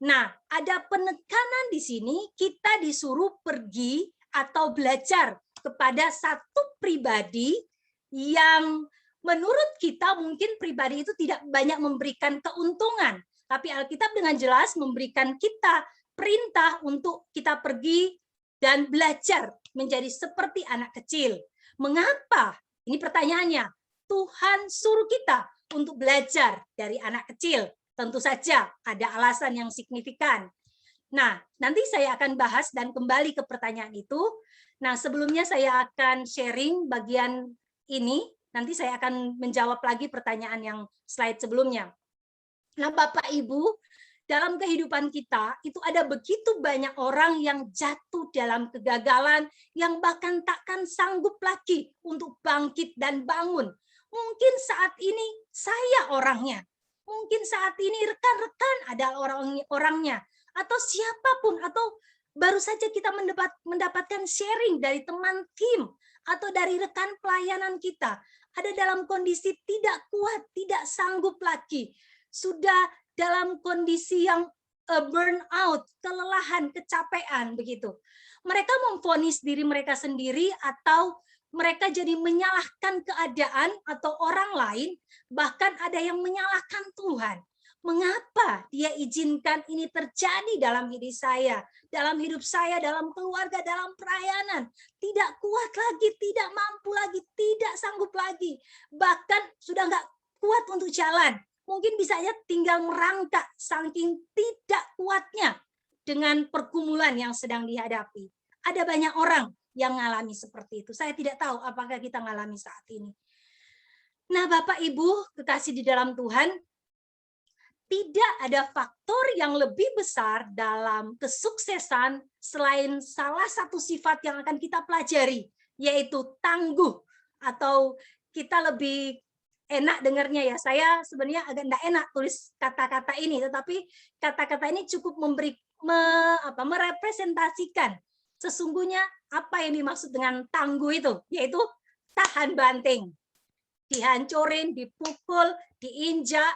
Speaker 5: Nah, ada penekanan di sini, kita disuruh pergi atau belajar kepada satu pribadi yang menurut kita mungkin pribadi itu tidak banyak memberikan keuntungan, tapi Alkitab dengan jelas memberikan kita perintah untuk kita pergi dan belajar menjadi seperti anak kecil. Mengapa? Ini pertanyaannya. Tuhan suruh kita untuk belajar dari anak kecil. Tentu saja ada alasan yang signifikan. Nah, nanti saya akan bahas dan kembali ke pertanyaan itu. Nah, sebelumnya saya akan sharing bagian ini. Nanti saya akan menjawab lagi pertanyaan yang slide sebelumnya. Nah, Bapak Ibu, dalam kehidupan kita itu ada begitu banyak orang yang jatuh dalam kegagalan, yang bahkan takkan sanggup lagi untuk bangkit dan bangun. Mungkin saat ini saya orangnya, mungkin saat ini rekan-rekan adalah orangnya, atau siapapun, atau baru saja kita mendapatkan sharing dari teman tim atau dari rekan pelayanan kita, ada dalam kondisi tidak kuat, tidak sanggup lagi, sudah dalam kondisi yang burnout, kelelahan, kecapean begitu. Mereka memvonis diri mereka sendiri atau mereka jadi menyalahkan keadaan atau orang lain, bahkan ada yang menyalahkan Tuhan. Mengapa dia izinkan ini terjadi dalam hidup saya, dalam keluarga, dalam pelayanan? Tidak kuat lagi, tidak mampu lagi, tidak sanggup lagi. Bahkan sudah nggak kuat untuk jalan. Mungkin bisanya tinggal merangkak saking tidak kuatnya dengan pergumulan yang sedang dihadapi. Ada banyak orang yang mengalami seperti itu. Saya tidak tahu apakah kita mengalami saat ini. Nah, Bapak Ibu kekasih di dalam Tuhan, tidak ada faktor yang lebih besar dalam kesuksesan selain salah satu sifat yang akan kita pelajari, yaitu tangguh, atau kita lebih enak dengarnya ya. Saya sebenarnya agak enggak enak tulis kata-kata ini, tetapi kata-kata ini cukup merepresentasikan sesungguhnya apa yang dimaksud dengan tangguh itu, yaitu tahan banting. Dihancurin, dipukul, diinjak,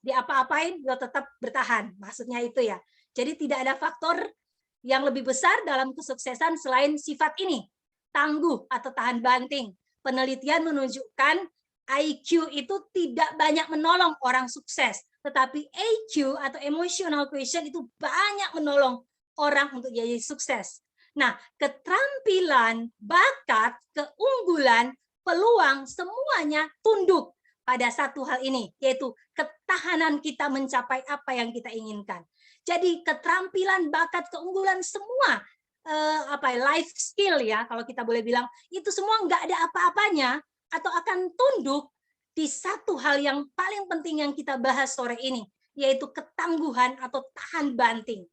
Speaker 5: diapa-apain, dia tetap bertahan. Maksudnya itu ya. Jadi tidak ada faktor yang lebih besar dalam kesuksesan selain sifat ini, tangguh atau tahan banting. Penelitian menunjukkan IQ itu tidak banyak menolong orang sukses, tetapi EQ atau emotional quotient itu banyak menolong orang untuk jadi sukses. Nah, keterampilan, bakat, keunggulan, peluang, semuanya tunduk pada satu hal ini, yaitu ketahanan kita mencapai apa yang kita inginkan. Jadi keterampilan, bakat, keunggulan, semua life skill ya, kalau kita boleh bilang, itu semua nggak ada apa-apanya atau akan tunduk di satu hal yang paling penting yang kita bahas sore ini, yaitu ketangguhan atau tahan banting.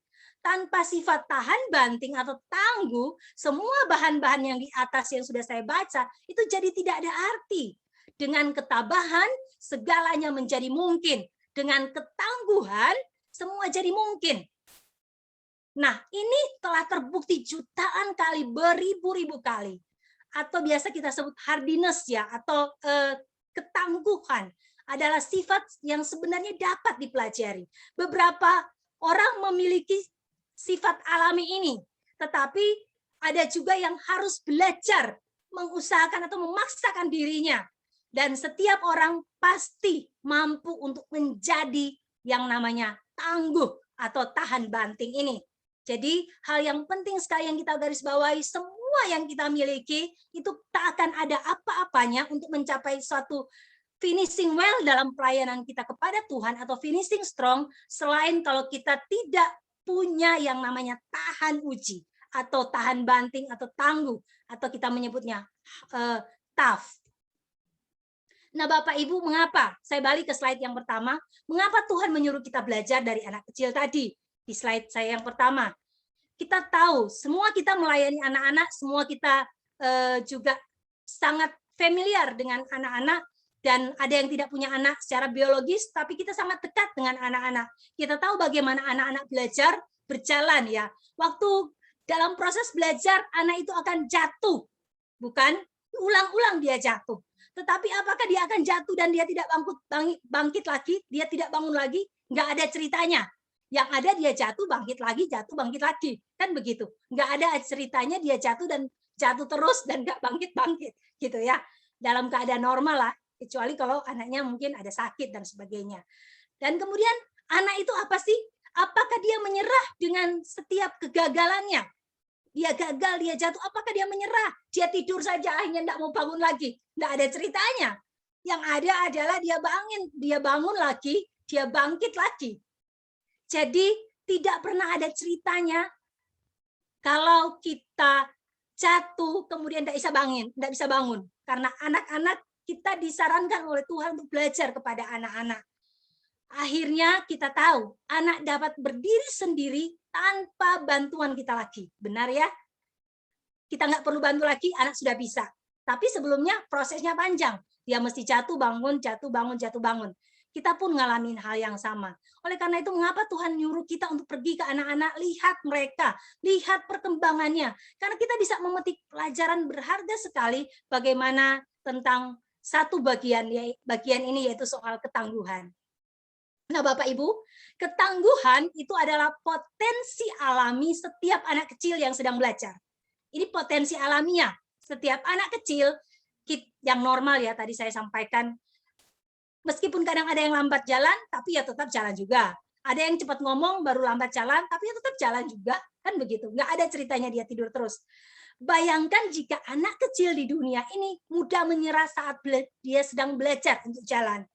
Speaker 5: Tanpa sifat tahan banting atau tangguh, semua bahan-bahan yang di atas yang sudah saya baca, itu jadi tidak ada arti. Dengan ketabahan, segalanya menjadi mungkin. Dengan ketangguhan, semua jadi mungkin. Nah, ini telah terbukti jutaan kali, beribu-ribu kali. Atau biasa kita sebut hardiness ya, atau ketangguhan adalah sifat yang sebenarnya dapat dipelajari. Beberapa orang memiliki sifat alami ini, tetapi ada juga yang harus belajar, mengusahakan atau memaksakan dirinya. Dan setiap orang pasti mampu untuk menjadi yang namanya tangguh atau tahan banting ini. Jadi hal yang penting sekali yang kita garis bawahi, semua yang kita miliki itu tak akan ada apa-apanya untuk mencapai suatu finishing well dalam pelayanan kita kepada Tuhan atau finishing strong selain kalau kita tidak punya yang namanya tahan uji atau tahan banting atau tangguh atau kita menyebutnya tough. Nah, Bapak Ibu, mengapa? Saya balik ke slide yang pertama. Mengapa Tuhan menyuruh kita belajar dari anak kecil tadi? Di slide saya yang pertama. Kita tahu, semua kita melayani anak-anak, semua kita juga sangat familiar dengan anak-anak, dan ada yang tidak punya anak secara biologis, tapi kita sangat dekat dengan anak-anak. Kita tahu bagaimana anak-anak belajar berjalan ya. Waktu dalam proses belajar, anak itu akan jatuh. Bukan ulang-ulang dia jatuh. Tetapi apakah dia akan jatuh dan dia tidak bangkit lagi, dia tidak bangun lagi? Nggak ada ceritanya. Yang ada dia jatuh, bangkit lagi. Kan begitu. Nggak ada ceritanya dia jatuh dan jatuh terus dan nggak bangkit-bangkit. Gitu ya. Dalam keadaan normal lah. Kecuali kalau anaknya mungkin ada sakit dan sebagainya. Dan kemudian anak itu apa sih? Apakah dia menyerah dengan setiap kegagalannya? Dia gagal, dia jatuh, apakah dia menyerah? Dia tidur saja, akhirnya tidak mau bangun lagi. Tidak ada ceritanya. Yang ada adalah dia bangun lagi, dia bangkit lagi. Jadi tidak pernah ada ceritanya kalau kita jatuh kemudian tidak bisa bangun. Karena anak-anak kita disarankan oleh Tuhan untuk belajar kepada anak-anak. Akhirnya kita tahu anak dapat berdiri sendiri tanpa bantuan kita lagi. Benar ya? Kita nggak perlu bantu lagi, anak sudah bisa. Tapi sebelumnya prosesnya panjang. Dia mesti jatuh, bangun, jatuh, bangun, jatuh, bangun. Kita pun ngalamin hal yang sama. Oleh karena itu, mengapa Tuhan nyuruh kita untuk pergi ke anak-anak, lihat mereka, lihat perkembangannya. Karena kita bisa memetik pelajaran berharga sekali bagaimana tentang satu bagian ini, yaitu soal ketangguhan. Nah, Bapak Ibu, ketangguhan itu adalah potensi alami setiap anak kecil yang sedang belajar. Ini potensi alamiah. Setiap anak kecil yang normal ya, tadi saya sampaikan, meskipun kadang ada yang lambat jalan, tapi ya tetap jalan juga. Ada yang cepat ngomong, baru lambat jalan, tapi ya tetap jalan juga. Kan begitu. Nggak ada ceritanya dia tidur terus. Bayangkan jika anak kecil di dunia ini mudah menyerah saat dia sedang belajar untuk jalan.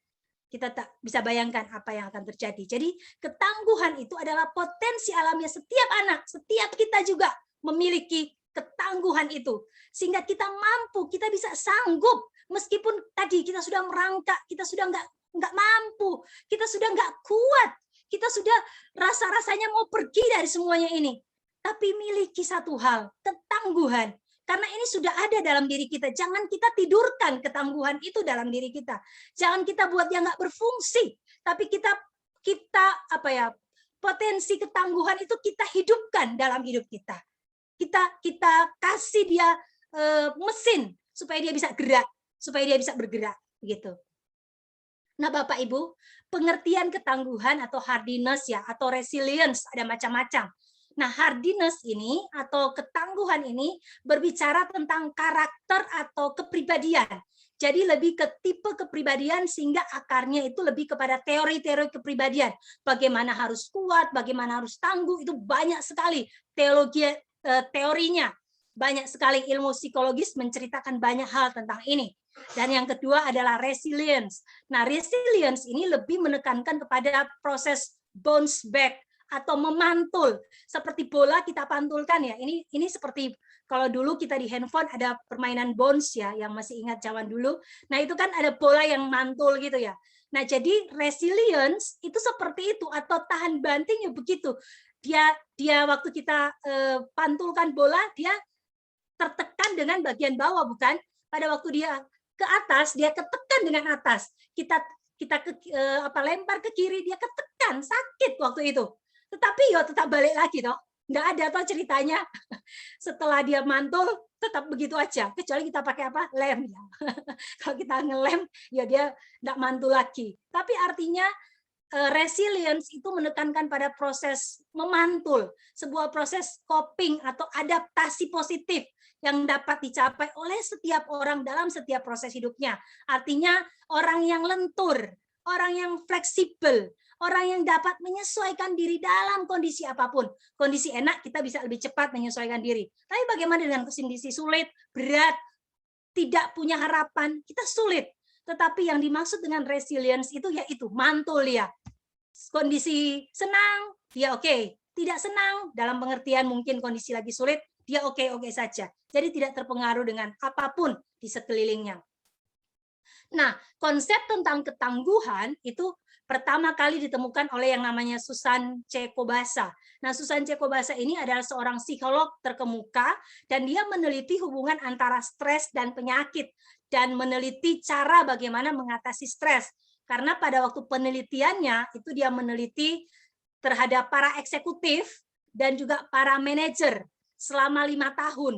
Speaker 5: Kita tak bisa bayangkan apa yang akan terjadi. Jadi ketangguhan itu adalah potensi alamiah setiap anak, setiap kita juga memiliki ketangguhan itu. Sehingga kita mampu, kita bisa sanggup. Meskipun tadi kita sudah merangkak, kita sudah nggak mampu, kita sudah nggak kuat, kita sudah rasa-rasanya mau pergi dari semuanya ini. Tapi miliki satu hal, ketangguhan. Karena ini sudah ada dalam diri kita. Jangan kita tidurkan ketangguhan itu dalam diri kita. Jangan kita buat dia nggak berfungsi. Tapi kita potensi ketangguhan itu kita hidupkan dalam hidup kita. Kita kasih dia mesin supaya dia bisa gerak, supaya dia bisa bergerak, begitu. Nah, Bapak Ibu, pengertian ketangguhan atau hardiness ya, atau resilience ada macam-macam. Nah, hardiness ini atau ketangguhan ini berbicara tentang karakter atau kepribadian. Jadi lebih ke tipe kepribadian sehingga akarnya itu lebih kepada teori-teori kepribadian. Bagaimana harus kuat, bagaimana harus tangguh, itu banyak sekali teorinya. Banyak sekali ilmu psikologis menceritakan banyak hal tentang ini. Dan yang kedua adalah resilience. Nah, resilience ini lebih menekankan kepada proses bounce back atau memantul. Seperti bola kita pantulkan ya. Ini seperti kalau dulu kita di handphone ada permainan bounce ya, yang masih ingat zaman dulu. Nah, itu kan ada bola yang mantul gitu ya. Nah, jadi resilience itu seperti itu atau tahan bantingnya begitu. Dia waktu kita pantulkan bola, dia tertekan dengan bagian bawah, bukan? Pada waktu dia ke atas, dia ketekan dengan atas. Kita lempar ke kiri, dia ketekan, sakit waktu itu. Tetapi ya tetap balik lagi toh. Nggak ada toh ceritanya. Setelah dia mantul, tetap begitu aja. Kecuali kita pakai apa? Lem ya. Kalau kita ngelem, ya dia nggak mantul lagi. Tapi artinya resilience itu menekankan pada proses memantul, sebuah proses coping atau adaptasi positif yang dapat dicapai oleh setiap orang dalam setiap proses hidupnya. Artinya orang yang lentur, orang yang fleksibel, orang yang dapat menyesuaikan diri dalam kondisi apapun. Kondisi enak kita bisa lebih cepat menyesuaikan diri. Tapi bagaimana dengan kondisi sulit, berat, tidak punya harapan, kita sulit. Tetapi yang dimaksud dengan resilience itu yaitu mantul ya. Kondisi senang, dia oke. Tidak senang, dalam pengertian mungkin kondisi lagi sulit, dia oke-oke saja. Jadi tidak terpengaruh dengan apapun di sekelilingnya. Nah, konsep tentang ketangguhan itu pertama kali ditemukan oleh yang namanya Susan C. Kobasa. Nah, Susan C. Kobasa ini adalah seorang psikolog terkemuka dan dia meneliti hubungan antara stres dan penyakit dan meneliti cara bagaimana mengatasi stres. Karena pada waktu penelitiannya itu dia meneliti terhadap para eksekutif dan juga para manajer selama 5 tahun.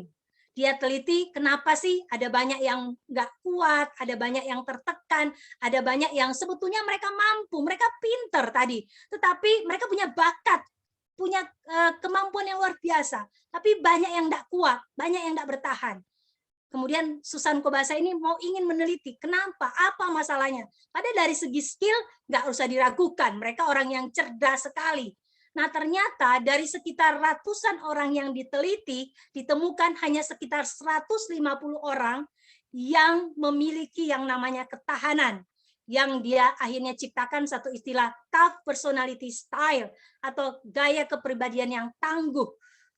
Speaker 5: Dia teliti kenapa sih ada banyak yang nggak kuat, ada banyak yang tertekan, ada banyak yang sebetulnya mereka mampu, mereka pinter tadi, tetapi mereka punya bakat, punya kemampuan yang luar biasa, tapi banyak yang nggak kuat, banyak yang nggak bertahan. Kemudian Susan Kobasa ini ingin meneliti kenapa, apa masalahnya. Padahal dari segi skill nggak usah diragukan, mereka orang yang cerdas sekali. Nah, ternyata dari sekitar ratusan orang yang diteliti, ditemukan hanya sekitar 150 orang yang memiliki yang namanya ketahanan, yang dia akhirnya ciptakan satu istilah tough personality style atau gaya kepribadian yang tangguh.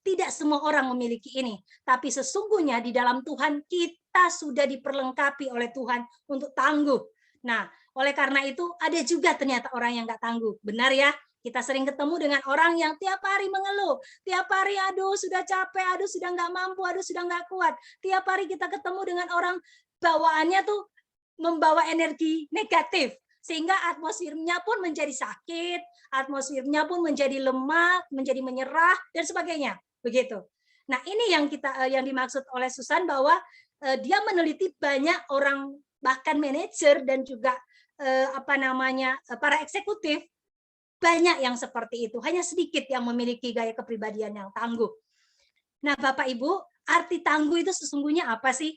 Speaker 5: Tidak semua orang memiliki ini, tapi sesungguhnya di dalam Tuhan kita sudah diperlengkapi oleh Tuhan untuk tangguh. Nah, oleh karena itu ada juga ternyata orang yang nggak tangguh. Benar ya? Kita sering ketemu dengan orang yang tiap hari mengeluh, tiap hari aduh sudah capek, aduh sudah nggak mampu, aduh sudah nggak kuat. Tiap hari kita ketemu dengan orang bawaannya tuh membawa energi negatif, sehingga atmosfernya pun menjadi sakit, atmosfernya pun menjadi lemah, menjadi menyerah dan sebagainya. Begitu. Nah, ini yang dimaksud oleh Susan bahwa dia meneliti banyak orang bahkan manajer dan juga para eksekutif, banyak yang seperti itu, hanya sedikit yang memiliki gaya kepribadian yang tangguh. Nah, Bapak Ibu, arti tangguh itu sesungguhnya apa sih?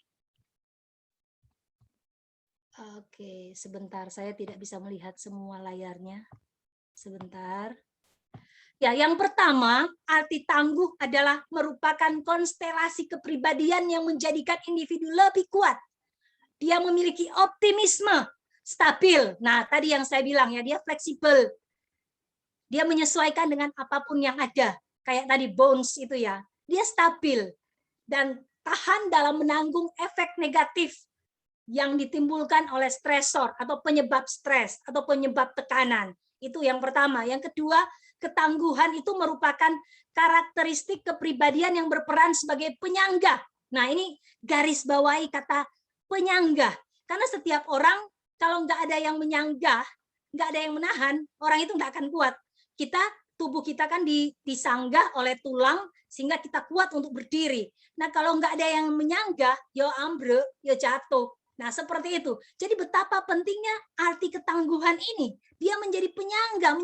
Speaker 5: Oke, sebentar, saya tidak bisa melihat semua layarnya. Sebentar. Ya, yang pertama, arti tangguh adalah merupakan konstelasi kepribadian yang menjadikan individu lebih kuat. Dia memiliki optimisme, stabil. Nah, tadi yang saya bilang ya, dia fleksibel. Dia menyesuaikan dengan apapun yang ada. Kayak tadi Bones itu ya. Dia stabil dan tahan dalam menanggung efek negatif yang ditimbulkan oleh stresor atau penyebab stres atau penyebab tekanan. Itu yang pertama. Yang kedua, ketangguhan itu merupakan karakteristik kepribadian yang berperan sebagai penyangga. Nah, ini garis bawahi kata penyangga. Karena setiap orang kalau nggak ada yang menyangga, nggak ada yang menahan, orang itu nggak akan kuat. Tubuh kita kan disanggah oleh tulang sehingga kita kuat untuk berdiri. Nah, kalau nggak ada yang menyangga, yo ambruk, yo jatuh. Nah, seperti itu. Jadi betapa pentingnya arti ketangguhan ini. Dia menjadi penyangga,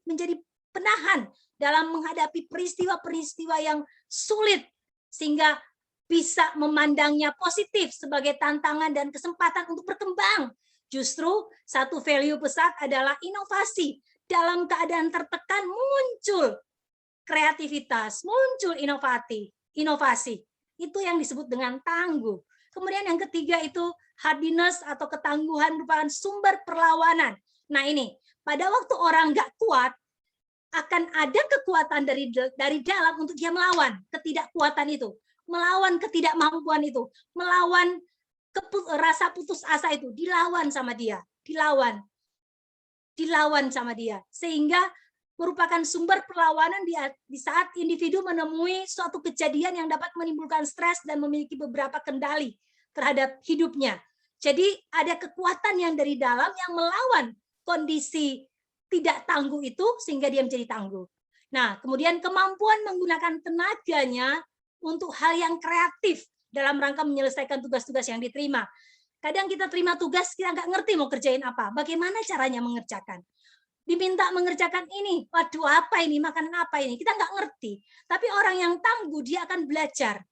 Speaker 5: menjadi penahan dalam menghadapi peristiwa-peristiwa yang sulit sehingga bisa memandangnya positif sebagai tantangan dan kesempatan untuk berkembang. Justru satu value besar adalah inovasi. Dalam keadaan tertekan muncul kreativitas, muncul inovasi. Itu yang disebut dengan tangguh. Kemudian yang ketiga itu hardiness atau ketangguhan merupakan sumber perlawanan. Nah, ini pada waktu orang nggak kuat, akan ada kekuatan dari dalam untuk dia melawan ketidakkuatan itu, melawan ketidakmampuan itu, melawan rasa putus asa itu, dilawan sama dia, dilawan sama dia, sehingga merupakan sumber perlawanan di saat individu menemui suatu kejadian yang dapat menimbulkan stres dan memiliki beberapa kendali terhadap hidupnya. Jadi ada kekuatan yang dari dalam yang melawan kondisi tidak tangguh itu sehingga dia menjadi tangguh. Nah, kemudian kemampuan menggunakan tenaganya untuk hal yang kreatif dalam rangka menyelesaikan tugas-tugas yang diterima. Kadang kita terima tugas, kita nggak ngerti mau kerjain apa. Bagaimana caranya mengerjakan? diminta mengerjakan ini. Waduh, apa ini? Makanan apa ini? Kita nggak ngerti. Tapi orang yang tangguh, dia akan belajar.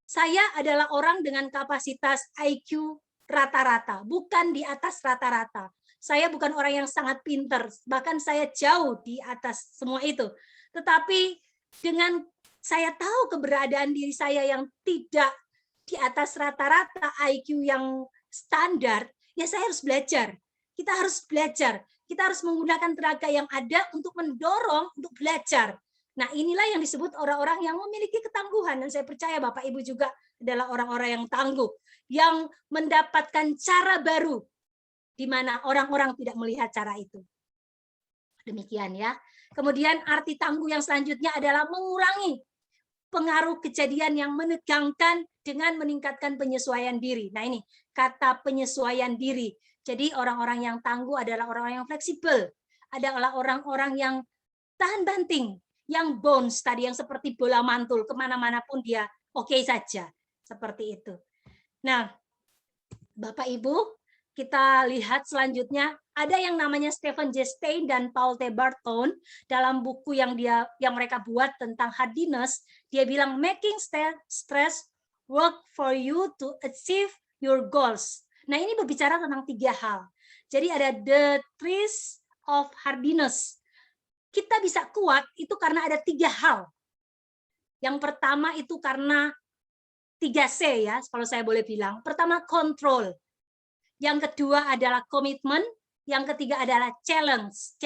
Speaker 5: Saya adalah orang dengan kapasitas IQ rata-rata, bukan di atas rata-rata. Saya bukan orang yang sangat pinter, bahkan saya jauh di atas semua itu. Tetapi dengan saya tahu keberadaan diri saya yang tidak di atas rata-rata IQ yang standar, ya saya harus belajar. Kita harus belajar. Kita harus menggunakan tenaga yang ada untuk mendorong, untuk belajar. Nah, inilah yang disebut orang-orang yang memiliki ketangguhan. Dan saya percaya Bapak Ibu juga adalah orang-orang yang tangguh, yang mendapatkan cara baru, di mana orang-orang tidak melihat cara itu. Demikian ya. Kemudian arti tangguh yang selanjutnya adalah mengurangi pengaruh kejadian yang menegangkan dengan meningkatkan penyesuaian diri. Nah ini kata penyesuaian diri. Jadi orang-orang yang tangguh adalah orang-orang yang fleksibel, adalah orang-orang yang tahan banting, yang bounce tadi, yang seperti bola mantul, kemana-mana pun dia oke saja, seperti itu. Nah, Bapak Ibu, kita lihat selanjutnya, ada yang namanya Stephen J. Stein dan Paul T. Barton dalam buku yang mereka buat tentang hardiness. Dia bilang making stress work for you to achieve your goals. Nah, ini berbicara tentang 3 hal. Jadi ada the trees of hardiness. Kita bisa kuat itu karena ada 3 hal. Yang pertama itu karena 3C ya, kalau saya boleh bilang. Pertama control. Yang kedua adalah komitmen, yang ketiga adalah challenge.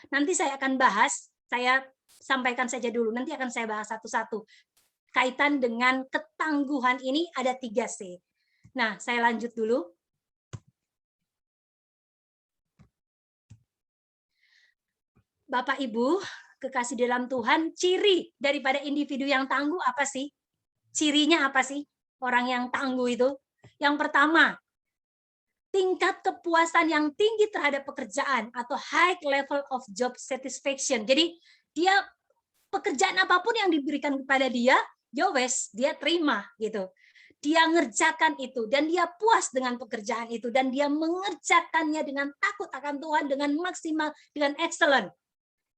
Speaker 5: Nanti saya akan bahas, saya sampaikan saja dulu, nanti akan saya bahas satu-satu. Kaitan dengan ketangguhan ini ada 3C. Nah, saya lanjut dulu. Bapak Ibu, kekasih dalam Tuhan, ciri daripada individu yang tangguh apa sih? Cirinya apa sih? Orang yang tangguh itu. Yang pertama, tingkat kepuasan yang tinggi terhadap pekerjaan atau high level of job satisfaction. Jadi dia pekerjaan apapun yang diberikan kepada dia, yowes, dia terima gitu. Dia ngerjakan itu dan dia puas dengan pekerjaan itu dan dia mengerjakannya dengan takut akan Tuhan, dengan maksimal, dengan excellent.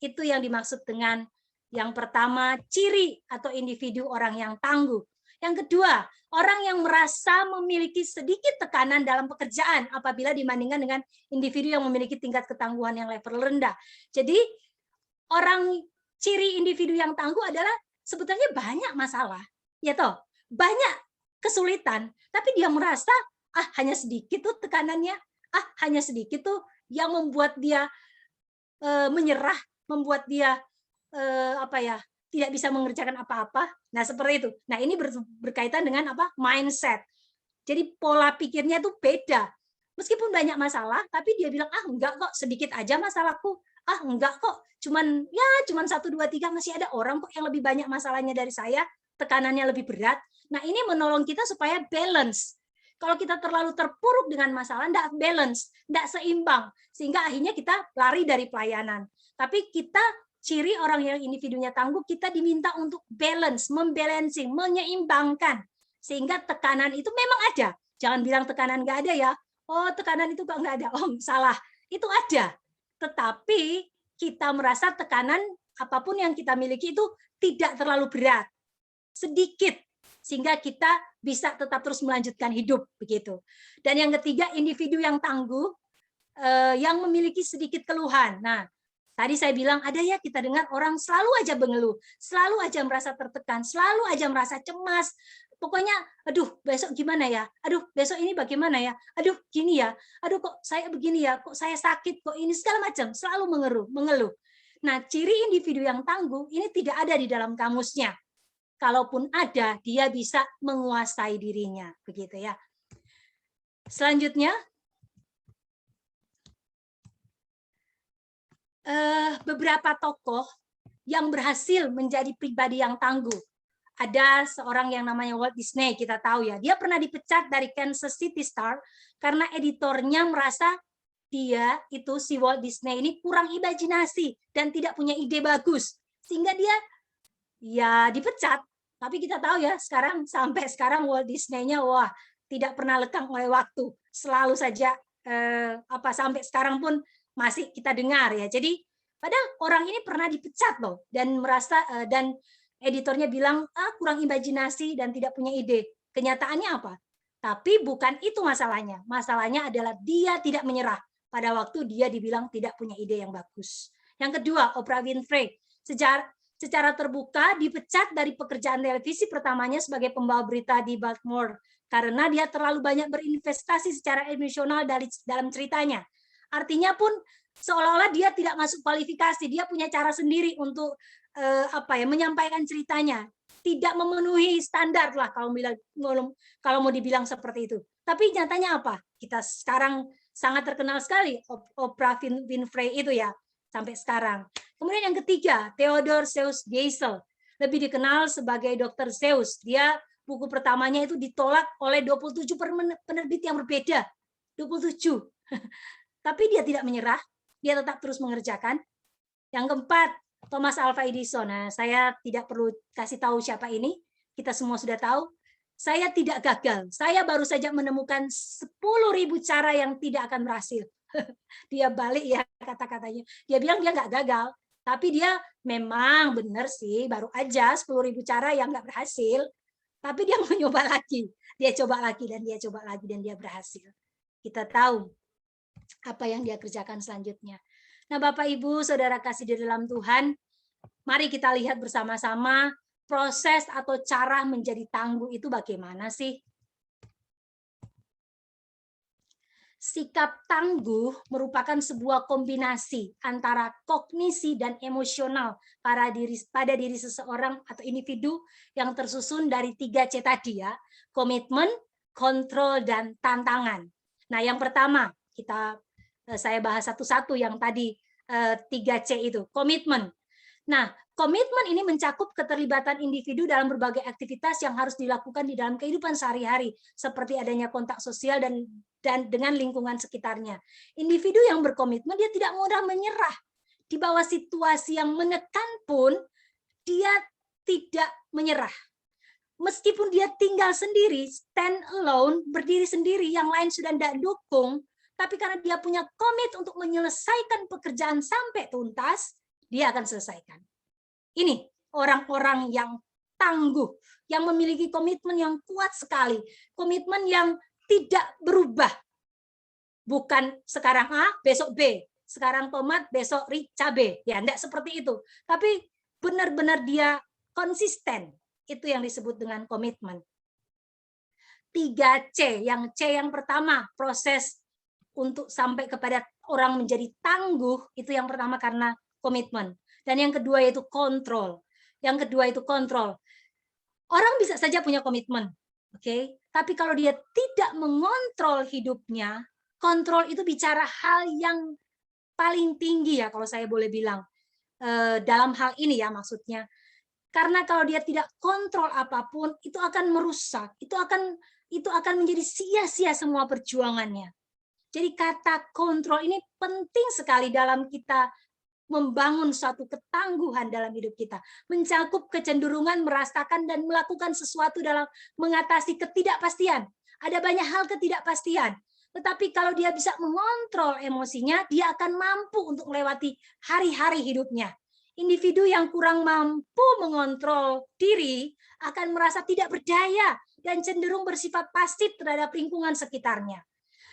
Speaker 5: Itu yang dimaksud dengan yang pertama, ciri atau individu orang yang tangguh. Yang kedua, orang yang merasa memiliki sedikit tekanan dalam pekerjaan apabila dibandingkan dengan individu yang memiliki tingkat ketangguhan yang level rendah. Jadi, ciri individu yang tangguh adalah sebetulnya banyak masalah, ya toh, banyak kesulitan, tapi dia merasa hanya sedikit tuh tekanannya, hanya sedikit tuh yang membuat dia menyerah, membuat dia tidak bisa mengerjakan apa-apa. Nah, seperti itu. Nah, ini berkaitan dengan apa? Mindset. Jadi pola pikirnya itu beda. Meskipun banyak masalah, tapi dia bilang, enggak kok, sedikit aja masalahku. Enggak kok, cuman 1, 2, 3, masih ada orang kok yang lebih banyak masalahnya dari saya, tekanannya lebih berat. Nah, ini menolong kita supaya balance. Kalau kita terlalu terpuruk dengan masalah, enggak balance, enggak seimbang. Sehingga akhirnya kita lari dari pelayanan. Tapi kita ciri orang yang individunya tangguh, kita diminta untuk balance, membalancing, menyeimbangkan. Sehingga tekanan itu memang ada. Jangan bilang tekanan nggak ada ya. Oh, tekanan itu kok nggak ada. Oh, salah. Itu ada. Tetapi kita merasa tekanan apapun yang kita miliki itu tidak terlalu berat. Sedikit. Sehingga kita bisa tetap terus melanjutkan hidup. Begitu. Dan yang ketiga, individu yang tangguh, yang memiliki sedikit keluhan. Nah, tadi saya bilang ada ya, kita dengar orang selalu aja mengeluh, selalu aja merasa tertekan, selalu aja merasa cemas. Pokoknya, aduh besok gimana ya? Aduh besok ini bagaimana ya? Aduh gini ya? Aduh kok saya begini ya? Kok saya sakit? Kok ini segala macam, selalu mengeluh. Nah, ciri individu yang tangguh ini tidak ada di dalam kamusnya. Kalaupun ada, dia bisa menguasai dirinya, begitu ya. Selanjutnya, beberapa tokoh yang berhasil menjadi pribadi yang tangguh. Ada seorang yang namanya Walt Disney, kita tahu ya. Dia pernah dipecat dari Kansas City Star karena editornya merasa dia itu, si Walt Disney ini kurang imajinasi dan tidak punya ide bagus. Sehingga dia ya dipecat. Tapi kita tahu ya, sampai sekarang Walt Disney-nya tidak pernah lekang oleh waktu. Selalu saja sampai sekarang pun masih kita dengar ya. Jadi padahal orang ini pernah dipecat loh, dan merasa dan editornya bilang kurang imajinasi dan tidak punya ide. Kenyataannya apa? Tapi bukan itu masalahnya. Masalahnya adalah dia tidak menyerah pada waktu dia dibilang tidak punya ide yang bagus. Yang kedua, Oprah Winfrey secara terbuka dipecat dari pekerjaan televisi pertamanya sebagai pembawa berita di Baltimore karena dia terlalu banyak berinvestasi secara emosional dalam ceritanya. Artinya pun seolah-olah dia tidak masuk kualifikasi, dia punya cara sendiri untuk menyampaikan ceritanya, tidak memenuhi standar lah kalau mau dibilang seperti itu. Tapi nyatanya apa? Kita sekarang sangat terkenal sekali Oprah Winfrey itu ya sampai sekarang. Kemudian yang ketiga, Theodore Seuss Geisel, lebih dikenal sebagai Dr. Seuss. Dia buku pertamanya itu ditolak oleh 27 penerbit yang berbeda. 27. Tapi dia tidak menyerah, dia tetap terus mengerjakan. Yang keempat, Thomas Alva Edison. Nah, saya tidak perlu kasih tahu siapa ini, kita semua sudah tahu. Saya tidak gagal, saya baru saja menemukan 10.000 cara yang tidak akan berhasil. Dia balik ya kata-katanya. Dia bilang dia nggak gagal, tapi dia memang benar sih, baru aja 10.000 cara yang nggak berhasil. Tapi dia mau nyoba lagi, dia coba lagi dan dia coba lagi dan dia berhasil. Kita tahu apa yang dia kerjakan selanjutnya. Nah, Bapak Ibu, Saudara kasih di dalam Tuhan, mari kita lihat bersama-sama proses atau cara menjadi tangguh itu bagaimana sih? Sikap tangguh merupakan sebuah kombinasi antara kognisi dan emosional pada diri seseorang atau individu yang tersusun dari 3C tadi ya, komitmen, kontrol, dan tantangan. Nah, yang pertama saya bahas satu-satu yang tadi 3C itu, komitmen. Nah, komitmen ini mencakup keterlibatan individu dalam berbagai aktivitas yang harus dilakukan di dalam kehidupan sehari-hari, seperti adanya kontak sosial dan dengan lingkungan sekitarnya. Individu yang berkomitmen, dia tidak mudah menyerah. Di bawah situasi yang menekan pun, dia tidak menyerah. Meskipun dia tinggal sendiri, stand alone, berdiri sendiri, yang lain sudah tidak dukung, tapi karena dia punya komit untuk menyelesaikan pekerjaan sampai tuntas, dia akan selesaikan. Ini orang-orang yang tangguh, yang memiliki komitmen yang kuat sekali, komitmen yang tidak berubah. Bukan sekarang A, besok B, sekarang tomat, besok cabai. Ya, enggak seperti itu. Tapi benar-benar dia konsisten. Itu yang disebut dengan komitmen. 3C, yang C yang pertama, proses untuk sampai kepada orang menjadi tangguh, itu yang pertama karena komitmen. Dan yang kedua yaitu kontrol. Yang kedua itu kontrol. Orang bisa saja punya komitmen, oke? Tapi kalau dia tidak mengontrol hidupnya, kontrol itu bicara hal yang paling tinggi ya kalau saya boleh bilang. Dalam hal ini ya maksudnya. Karena kalau dia tidak kontrol apapun, itu akan merusak, itu akan menjadi sia-sia semua perjuangannya. Jadi kata kontrol ini penting sekali dalam kita membangun suatu ketangguhan dalam hidup kita. Mencakup kecenderungan merasakan dan melakukan sesuatu dalam mengatasi ketidakpastian. Ada banyak hal ketidakpastian. Tetapi kalau dia bisa mengontrol emosinya, dia akan mampu untuk melewati hari-hari hidupnya. Individu yang kurang mampu mengontrol diri akan merasa tidak berdaya dan cenderung bersifat pasif terhadap lingkungan sekitarnya.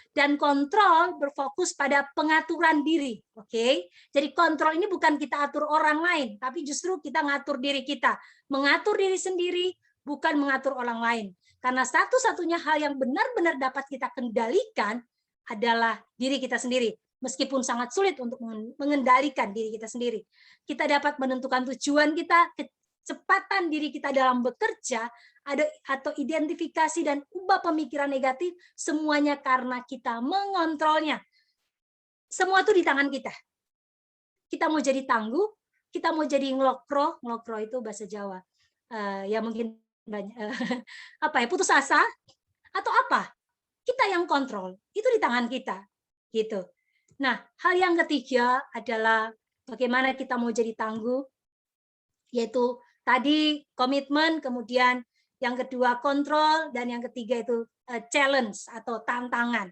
Speaker 5: Dan kontrol berfokus pada pengaturan diri, oke? Jadi kontrol ini bukan kita atur orang lain, tapi justru kita ngatur diri kita. Mengatur diri sendiri, bukan mengatur orang lain. Karena satu-satunya hal yang benar-benar dapat kita kendalikan adalah diri kita sendiri. Meskipun sangat sulit untuk mengendalikan diri kita sendiri. Kita dapat menentukan tujuan kita, kecepatan diri kita dalam bekerja, atau identifikasi dan ubah pemikiran negatif, semuanya karena kita mengontrolnya. Semua itu di tangan kita. Kita mau jadi tangguh, kita mau jadi ngelokro itu bahasa Jawa. Ya mungkin putus asa atau apa? Kita yang kontrol, itu di tangan kita, gitu. Nah, hal yang ketiga adalah bagaimana kita mau jadi tangguh, yaitu tadi komitmen, kemudian yang kedua kontrol, dan yang ketiga itu challenge atau tantangan.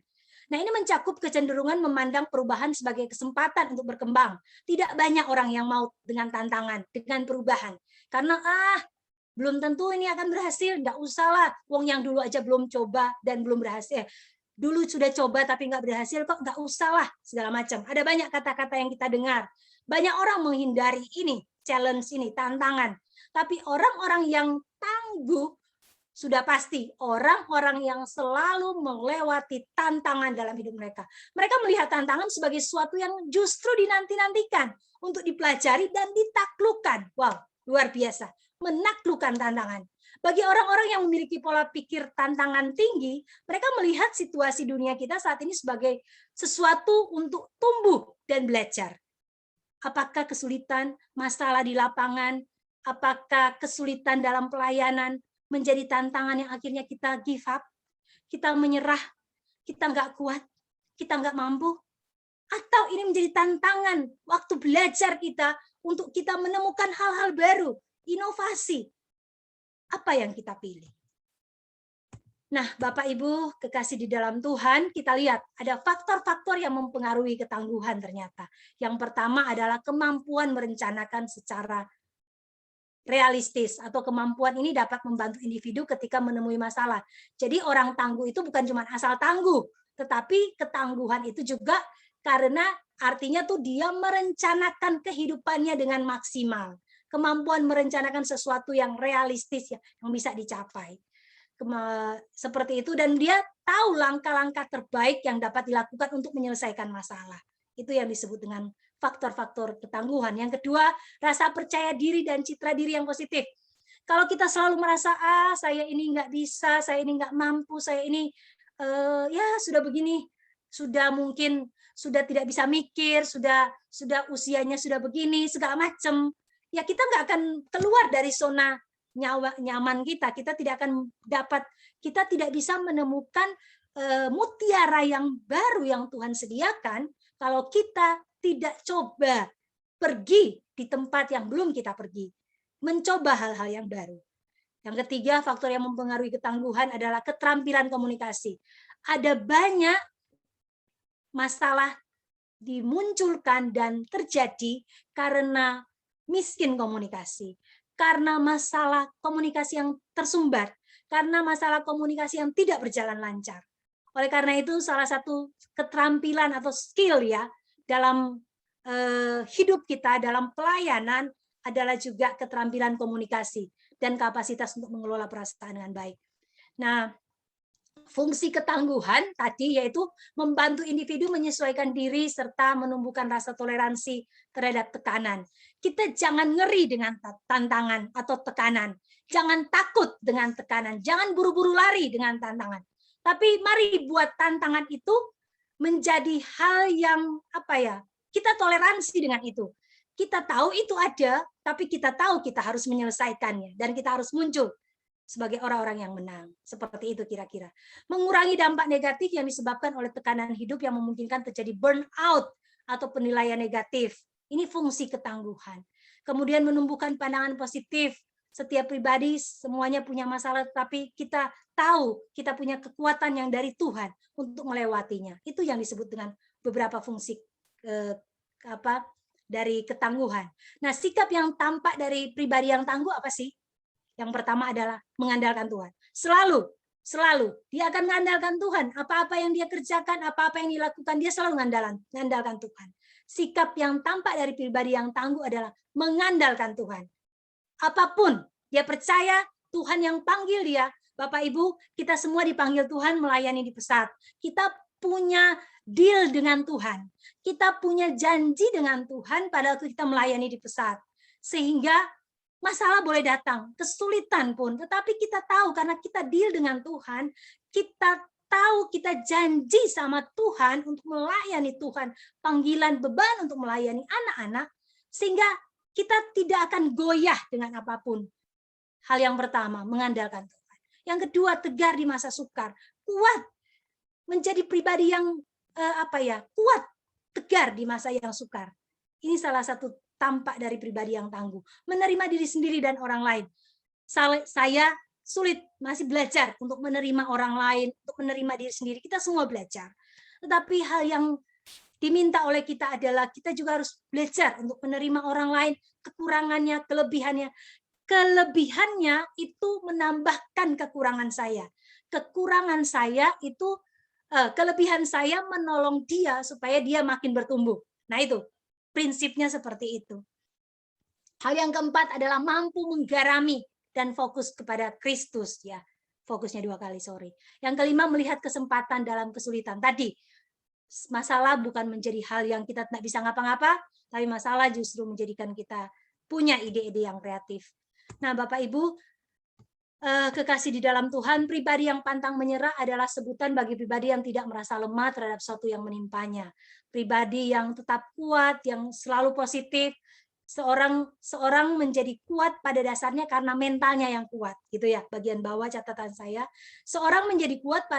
Speaker 5: Nah, ini mencakup kecenderungan memandang perubahan sebagai kesempatan untuk berkembang. Tidak banyak orang yang mau dengan tantangan, dengan perubahan. Karena belum tentu ini akan berhasil, nggak usahlah. Wong yang dulu aja belum coba dan belum berhasil. Dulu sudah coba tapi nggak berhasil, kok nggak usahlah, segala macam. Ada banyak kata-kata yang kita dengar. Banyak orang menghindari ini, challenge ini, tantangan. Tapi orang-orang yang tangguh, sudah pasti orang-orang yang selalu melewati tantangan dalam hidup mereka. Mereka melihat tantangan sebagai sesuatu yang justru dinanti-nantikan untuk dipelajari dan ditaklukkan. Wow, luar biasa. Menaklukkan tantangan. Bagi orang-orang yang memiliki pola pikir tantangan tinggi, mereka melihat situasi dunia kita saat ini sebagai sesuatu untuk tumbuh dan belajar. Apakah kesulitan, masalah di lapangan, apakah kesulitan dalam pelayanan, menjadi tantangan yang akhirnya kita give up, kita menyerah, kita nggak kuat, kita nggak mampu, atau ini menjadi tantangan waktu belajar kita untuk kita menemukan hal-hal baru, inovasi, apa yang kita pilih? Nah, Bapak Ibu kekasih di dalam Tuhan, kita lihat ada faktor-faktor yang mempengaruhi ketangguhan ternyata. Yang pertama adalah kemampuan merencanakan secara realistis, atau kemampuan ini dapat membantu individu ketika menemui masalah. Jadi orang tangguh itu bukan cuma asal tangguh, tetapi ketangguhan itu juga karena artinya tuh dia merencanakan kehidupannya dengan maksimal. Kemampuan merencanakan sesuatu yang realistis yang bisa dicapai. Seperti itu, dan dia tahu langkah-langkah terbaik yang dapat dilakukan untuk menyelesaikan masalah. Itu yang disebut dengan faktor-faktor ketangguhan. Yang kedua, rasa percaya diri dan citra diri yang positif. Kalau kita selalu merasa, saya ini nggak bisa, saya ini nggak mampu, saya ini ya sudah begini, sudah mungkin sudah tidak bisa mikir, sudah usianya sudah begini, segala macam. Ya kita nggak akan keluar dari zona nyaman kita. Kita tidak akan kita tidak bisa menemukan mutiara yang baru yang Tuhan sediakan kalau kita tidak coba pergi di tempat yang belum kita pergi, mencoba hal-hal yang baru. Yang ketiga, faktor yang mempengaruhi ketangguhan adalah keterampilan komunikasi. Ada banyak masalah dimunculkan dan terjadi karena miskin komunikasi, karena masalah komunikasi yang tersumbat, karena masalah komunikasi yang tidak berjalan lancar. Oleh karena itu, salah satu keterampilan atau skill ya dalam hidup kita, dalam pelayanan adalah juga keterampilan komunikasi dan kapasitas untuk mengelola perasaan dengan baik. Nah, fungsi ketangguhan tadi yaitu membantu individu menyesuaikan diri serta menumbuhkan rasa toleransi terhadap tekanan. Kita jangan ngeri dengan tantangan atau tekanan. Jangan takut dengan tekanan. Jangan buru-buru lari dengan tantangan. Tapi mari buat tantangan itu menjadi hal yang kita toleransi dengan itu. Kita tahu itu ada, tapi kita tahu kita harus menyelesaikannya dan kita harus muncul sebagai orang-orang yang menang. Seperti itu kira-kira. Mengurangi dampak negatif yang disebabkan oleh tekanan hidup yang memungkinkan terjadi burnout atau penilaian negatif. Ini fungsi ketangguhan. Kemudian menumbuhkan pandangan positif. Setiap pribadi semuanya punya masalah, tapi kita tahu kita punya kekuatan yang dari Tuhan untuk melewatinya. Itu yang disebut dengan beberapa fungsi dari ketangguhan. Nah, sikap yang tampak dari pribadi yang tangguh apa sih? Yang pertama adalah mengandalkan Tuhan. Selalu dia akan mengandalkan Tuhan. Apa-apa yang dia kerjakan, apa-apa yang dilakukan, dia selalu mengandalkan Tuhan. Sikap yang tampak dari pribadi yang tangguh adalah mengandalkan Tuhan. Apapun dia percaya Tuhan yang panggil dia. Bapak Ibu, kita semua dipanggil Tuhan melayani di pesat. Kita punya deal dengan Tuhan. Kita punya janji dengan Tuhan pada waktu kita melayani di pesat. Sehingga masalah boleh datang, kesulitan pun, tetapi kita tahu karena kita deal dengan Tuhan, kita tahu kita janji sama Tuhan untuk melayani Tuhan, panggilan beban untuk melayani anak-anak, sehingga kita tidak akan goyah dengan apapun. Hal yang pertama, mengandalkan Tuhan. Yang kedua, tegar di masa sukar, kuat, menjadi pribadi yang kuat, tegar di masa yang sukar. Ini salah satu tampak dari pribadi yang tangguh. Menerima diri sendiri dan orang lain. Saya sulit, masih belajar untuk menerima orang lain, untuk menerima diri sendiri. Kita semua belajar. Tetapi hal yang diminta oleh kita adalah kita juga harus belajar untuk menerima orang lain, kekurangannya, kelebihannya. Kelebihannya itu menambahkan kekurangan saya. Kekurangan saya itu, kelebihan saya menolong dia supaya dia makin bertumbuh. Nah itu, prinsipnya seperti itu. Hal yang keempat adalah mampu menggarami dan fokus kepada Kristus, ya. Fokusnya 2 kali, sorry. Yang kelima, melihat kesempatan dalam kesulitan. Tadi, masalah bukan menjadi hal yang kita tidak bisa ngapa-ngapa, tapi masalah justru menjadikan kita punya ide-ide yang kreatif. Nah, Bapak Ibu, kekasih di dalam Tuhan, pribadi yang pantang menyerah adalah sebutan bagi pribadi yang tidak merasa lemah terhadap sesuatu yang menimpanya. Pribadi yang tetap kuat, yang selalu positif. Seorang menjadi kuat pada dasarnya karena mentalnya yang kuat, gitu ya. Bagian bawah catatan saya, seorang menjadi kuat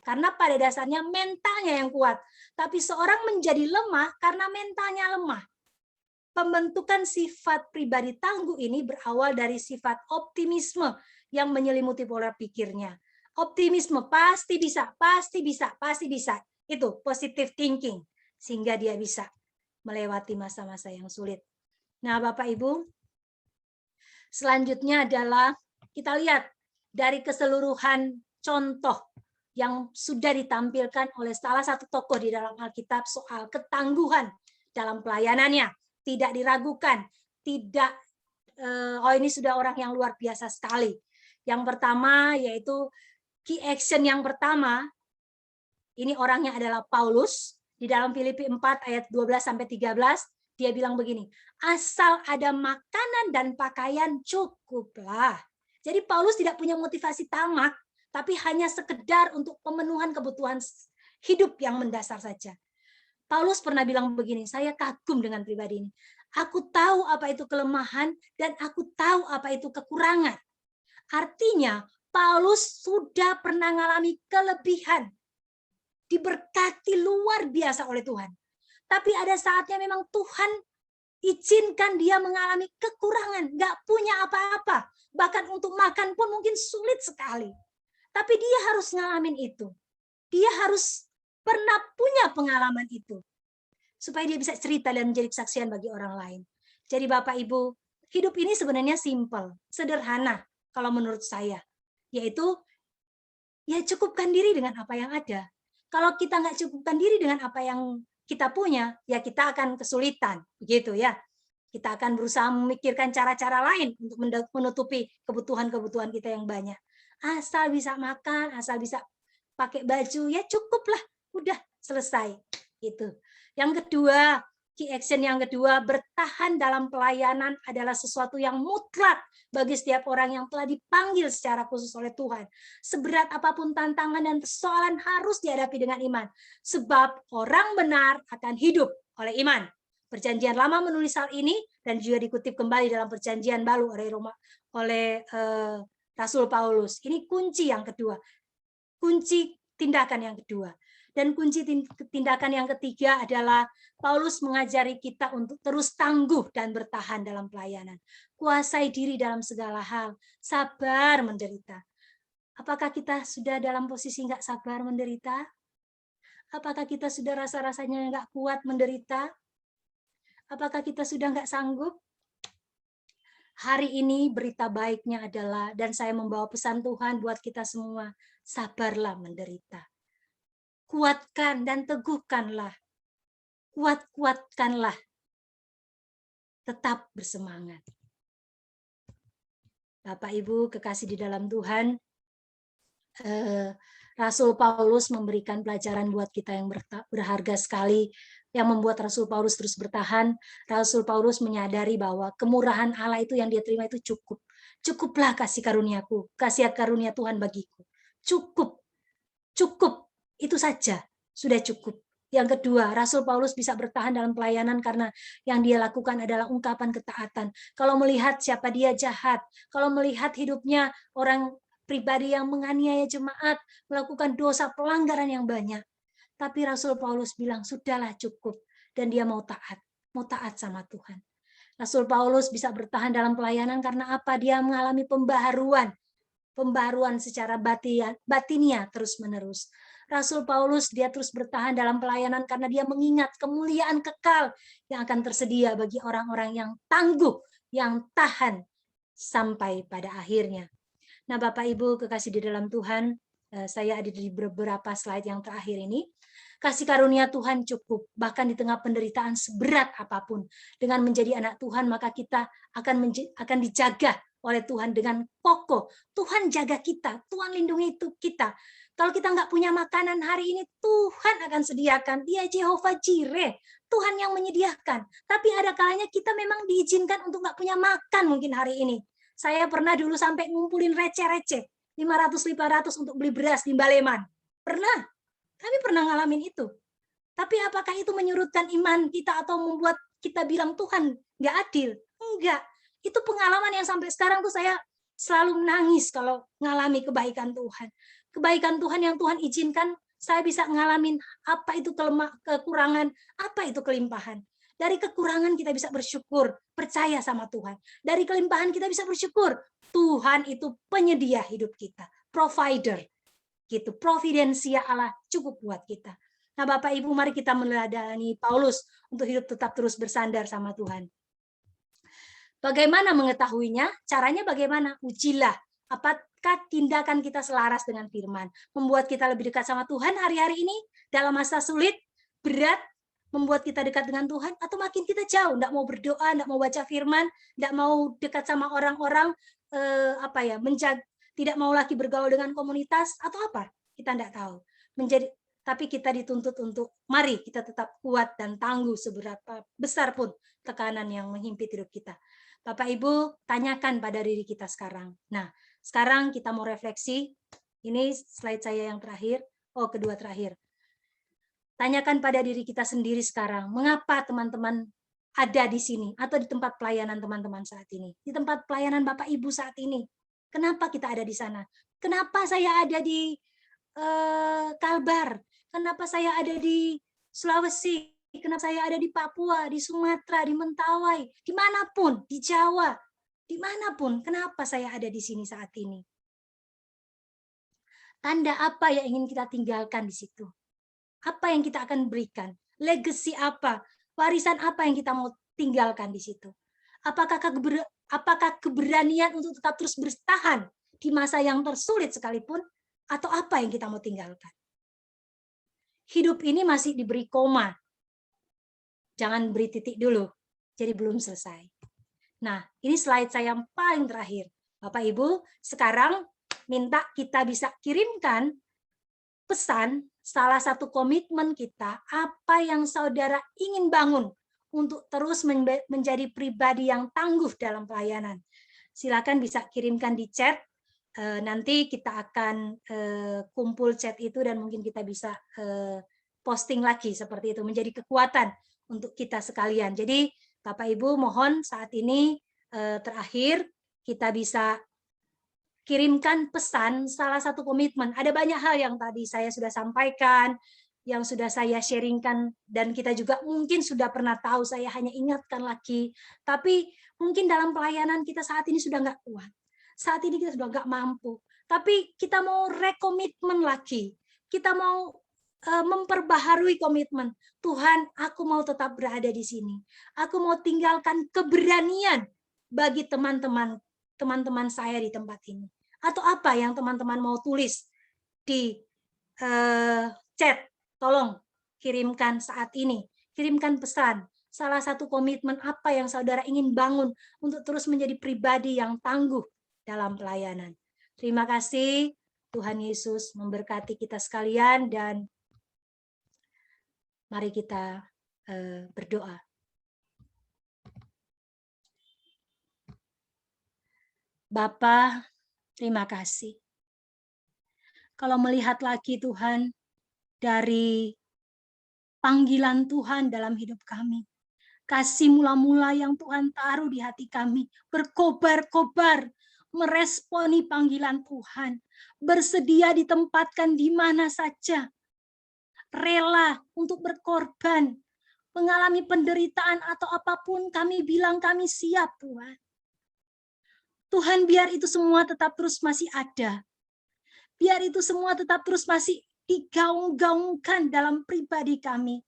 Speaker 5: karena pada dasarnya mentalnya yang kuat. Tapi seorang menjadi lemah karena mentalnya lemah. Pembentukan sifat pribadi tangguh ini berawal dari sifat optimisme yang menyelimuti pola pikirnya. Optimisme pasti bisa, pasti bisa, pasti bisa. Itu positive thinking, sehingga dia bisa melewati masa-masa yang sulit. Nah, Bapak Ibu, selanjutnya adalah kita lihat dari keseluruhan contoh yang sudah ditampilkan oleh salah satu tokoh di dalam Alkitab soal ketangguhan dalam pelayanannya. Tidak diragukan, tidak, ini sudah orang yang luar biasa sekali. Yang pertama yaitu key action yang pertama, ini orangnya adalah Paulus. Di dalam Filipi 4 ayat 12-13, dia bilang begini, asal ada makanan dan pakaian cukuplah. Jadi Paulus tidak punya motivasi tamak, tapi hanya sekedar untuk pemenuhan kebutuhan hidup yang mendasar saja. Paulus pernah bilang begini, saya kagum dengan pribadi ini. Aku tahu apa itu kelemahan dan aku tahu apa itu kekurangan. Artinya, Paulus sudah pernah mengalami kelebihan. Diberkati luar biasa oleh Tuhan. Tapi ada saatnya memang Tuhan izinkan dia mengalami kekurangan. Nggak punya apa-apa. Bahkan untuk makan pun mungkin sulit sekali. Tapi dia harus ngalamin itu. Dia harus pernah punya pengalaman itu supaya dia bisa cerita dan menjadi kesaksian bagi orang lain. Jadi Bapak Ibu, hidup ini sebenarnya simple, sederhana kalau menurut saya, yaitu ya cukupkan diri dengan apa yang ada. Kalau kita nggak cukupkan diri dengan apa yang kita punya, ya kita akan kesulitan, begitu ya. Kita akan berusaha memikirkan cara-cara lain untuk menutupi kebutuhan-kebutuhan kita yang banyak. Asal bisa makan, asal bisa pakai baju, ya cukuplah. Udah selesai itu. Yang kedua, key action yang kedua, bertahan dalam pelayanan adalah sesuatu yang mutlak bagi setiap orang yang telah dipanggil secara khusus oleh Tuhan. Seberat apapun tantangan dan persoalan harus dihadapi dengan iman. Sebab orang benar akan hidup oleh iman. Perjanjian Lama menulis hal ini dan juga dikutip kembali dalam Perjanjian Baru oleh Rasul Paulus. Ini kunci yang kedua. Kunci tindakan yang kedua. Dan kunci tindakan yang ketiga adalah Paulus mengajari kita untuk terus tangguh dan bertahan dalam pelayanan. Kuasai diri dalam segala hal, sabar menderita. Apakah kita sudah dalam posisi nggak sabar menderita? Apakah kita sudah rasa-rasanya nggak kuat menderita? Apakah kita sudah nggak sanggup? Hari ini berita baiknya adalah, dan saya membawa pesan Tuhan buat kita semua, sabarlah menderita. Kuatkan dan teguhkanlah. Kuatkanlah. Tetap bersemangat. Bapak Ibu kekasih di dalam Tuhan, Rasul Paulus memberikan pelajaran buat kita yang berharga sekali, yang membuat Rasul Paulus terus bertahan. Rasul Paulus menyadari bahwa kemurahan Allah itu yang dia terima itu cukup. Cukuplah kasih karuniaku, kasih karunia Tuhan bagiku. Cukup. Cukup. Itu saja, sudah cukup. Yang kedua, Rasul Paulus bisa bertahan dalam pelayanan karena yang dia lakukan adalah ungkapan ketaatan. Kalau melihat siapa dia jahat, kalau melihat hidupnya orang pribadi yang menganiaya jemaat, melakukan dosa pelanggaran yang banyak. Tapi Rasul Paulus bilang, sudahlah cukup. Dan dia mau taat sama Tuhan. Rasul Paulus bisa bertahan dalam pelayanan karena apa? Dia mengalami pembaharuan secara batinia terus-menerus. Rasul Paulus, dia terus bertahan dalam pelayanan karena dia mengingat kemuliaan kekal yang akan tersedia bagi orang-orang yang tangguh, yang tahan sampai pada akhirnya. Nah, Bapak Ibu kekasih di dalam Tuhan, saya ada di beberapa slide yang terakhir ini. Kasih karunia Tuhan cukup, bahkan di tengah penderitaan seberat apapun. Dengan menjadi anak Tuhan, maka kita akan dijaga oleh Tuhan dengan kokoh. Tuhan jaga kita, Tuhan lindungi kita. Kalau kita nggak punya makanan hari ini, Tuhan akan sediakan. Dia Jehovah Jireh, Tuhan yang menyediakan. Tapi ada kalanya kita memang diizinkan untuk nggak punya makan mungkin hari ini. Saya pernah dulu sampai ngumpulin receh-receh, 500-500 untuk beli beras di Baleman. Pernah. Kami pernah ngalamin itu. Tapi apakah itu menyurutkan iman kita atau membuat kita bilang Tuhan nggak adil? Enggak. Itu pengalaman yang sampai sekarang tuh saya selalu menangis kalau ngalami kebaikan Tuhan. Kebaikan Tuhan yang Tuhan izinkan saya bisa ngalamin apa itu kekurangan, apa itu kelimpahan. Dari kekurangan kita bisa bersyukur, percaya sama Tuhan. Dari kelimpahan kita bisa bersyukur, Tuhan itu penyedia hidup kita, provider. Gitu, providensia Allah cukup buat kita. Nah, Bapak Ibu, mari kita meneladani Paulus untuk hidup tetap terus bersandar sama Tuhan. Bagaimana mengetahuinya? Caranya bagaimana? Ujilah. Apakah tindakan kita selaras dengan firman? Membuat kita lebih dekat sama Tuhan hari-hari ini dalam masa sulit, berat, membuat kita dekat dengan Tuhan, atau makin kita jauh, enggak mau berdoa, enggak mau baca firman, enggak mau dekat sama orang-orang, tidak mau lagi bergaul dengan komunitas, atau apa? Kita enggak tahu. Tapi kita dituntut untuk mari kita tetap kuat dan tangguh seberapa besar pun tekanan yang menghimpit hidup kita. Bapak Ibu, tanyakan pada diri kita sekarang. Nah, sekarang kita mau refleksi. Ini slide saya yang terakhir. Kedua terakhir. Tanyakan pada diri kita sendiri sekarang, mengapa teman-teman ada di sini atau di tempat pelayanan teman-teman saat ini, di tempat pelayanan Bapak Ibu saat ini. Kenapa kita ada di sana? Kenapa saya ada di Kalbar? Kenapa saya ada di Sulawesi? Kenapa saya ada di Papua, di Sumatera, di Mentawai, dimanapun, di Jawa, dimanapun? Kenapa saya ada di sini saat ini? Tanda apa yang ingin kita tinggalkan di situ? Apa yang kita akan berikan? Legacy apa? Warisan apa yang kita mau tinggalkan di situ? Apakah keberanian untuk tetap terus bertahan di masa yang tersulit sekalipun? Atau apa yang kita mau tinggalkan? Hidup ini masih diberi koma. Jangan beri titik dulu. Jadi belum selesai. Nah, ini slide saya yang paling terakhir. Bapak Ibu, sekarang minta kita bisa kirimkan pesan, salah satu komitmen kita, apa yang saudara ingin bangun untuk terus menjadi pribadi yang tangguh dalam pelayanan. Silakan bisa kirimkan di chat, nanti kita akan kumpul chat itu dan mungkin kita bisa posting lagi seperti itu, menjadi kekuatan untuk kita sekalian. Jadi Bapak Ibu mohon saat ini terakhir kita bisa kirimkan pesan, salah satu komitmen. Ada banyak hal yang tadi saya sudah sampaikan, yang sudah saya sharingkan, dan kita juga mungkin sudah pernah tahu, saya hanya ingatkan lagi. Tapi mungkin dalam pelayanan kita saat ini sudah nggak kuat. Saat ini kita sudah nggak mampu. Tapi kita mau rekomitmen lagi. Kita mau memperbaharui komitmen. Tuhan, aku mau tetap berada di sini. Aku mau tinggalkan keberanian bagi teman-teman saya di tempat ini. Atau apa yang teman-teman mau tulis di chat, tolong kirimkan saat ini. Kirimkan pesan, salah satu komitmen apa yang saudara ingin bangun untuk terus menjadi pribadi yang tangguh dalam pelayanan. Terima kasih, Tuhan Yesus memberkati kita sekalian, dan mari kita berdoa. Bapa, terima kasih. Kalau melihat lagi Tuhan, dari panggilan Tuhan dalam hidup kami, kasih mula-mula yang Tuhan taruh di hati kami, berkobar-kobar, meresponi panggilan Tuhan, bersedia ditempatkan di mana saja, rela untuk berkorban, mengalami penderitaan atau apapun, kami bilang kami siap Tuhan. Tuhan, biar itu semua tetap terus masih ada. Biar itu semua tetap terus masih digaung-gaungkan dalam pribadi kami.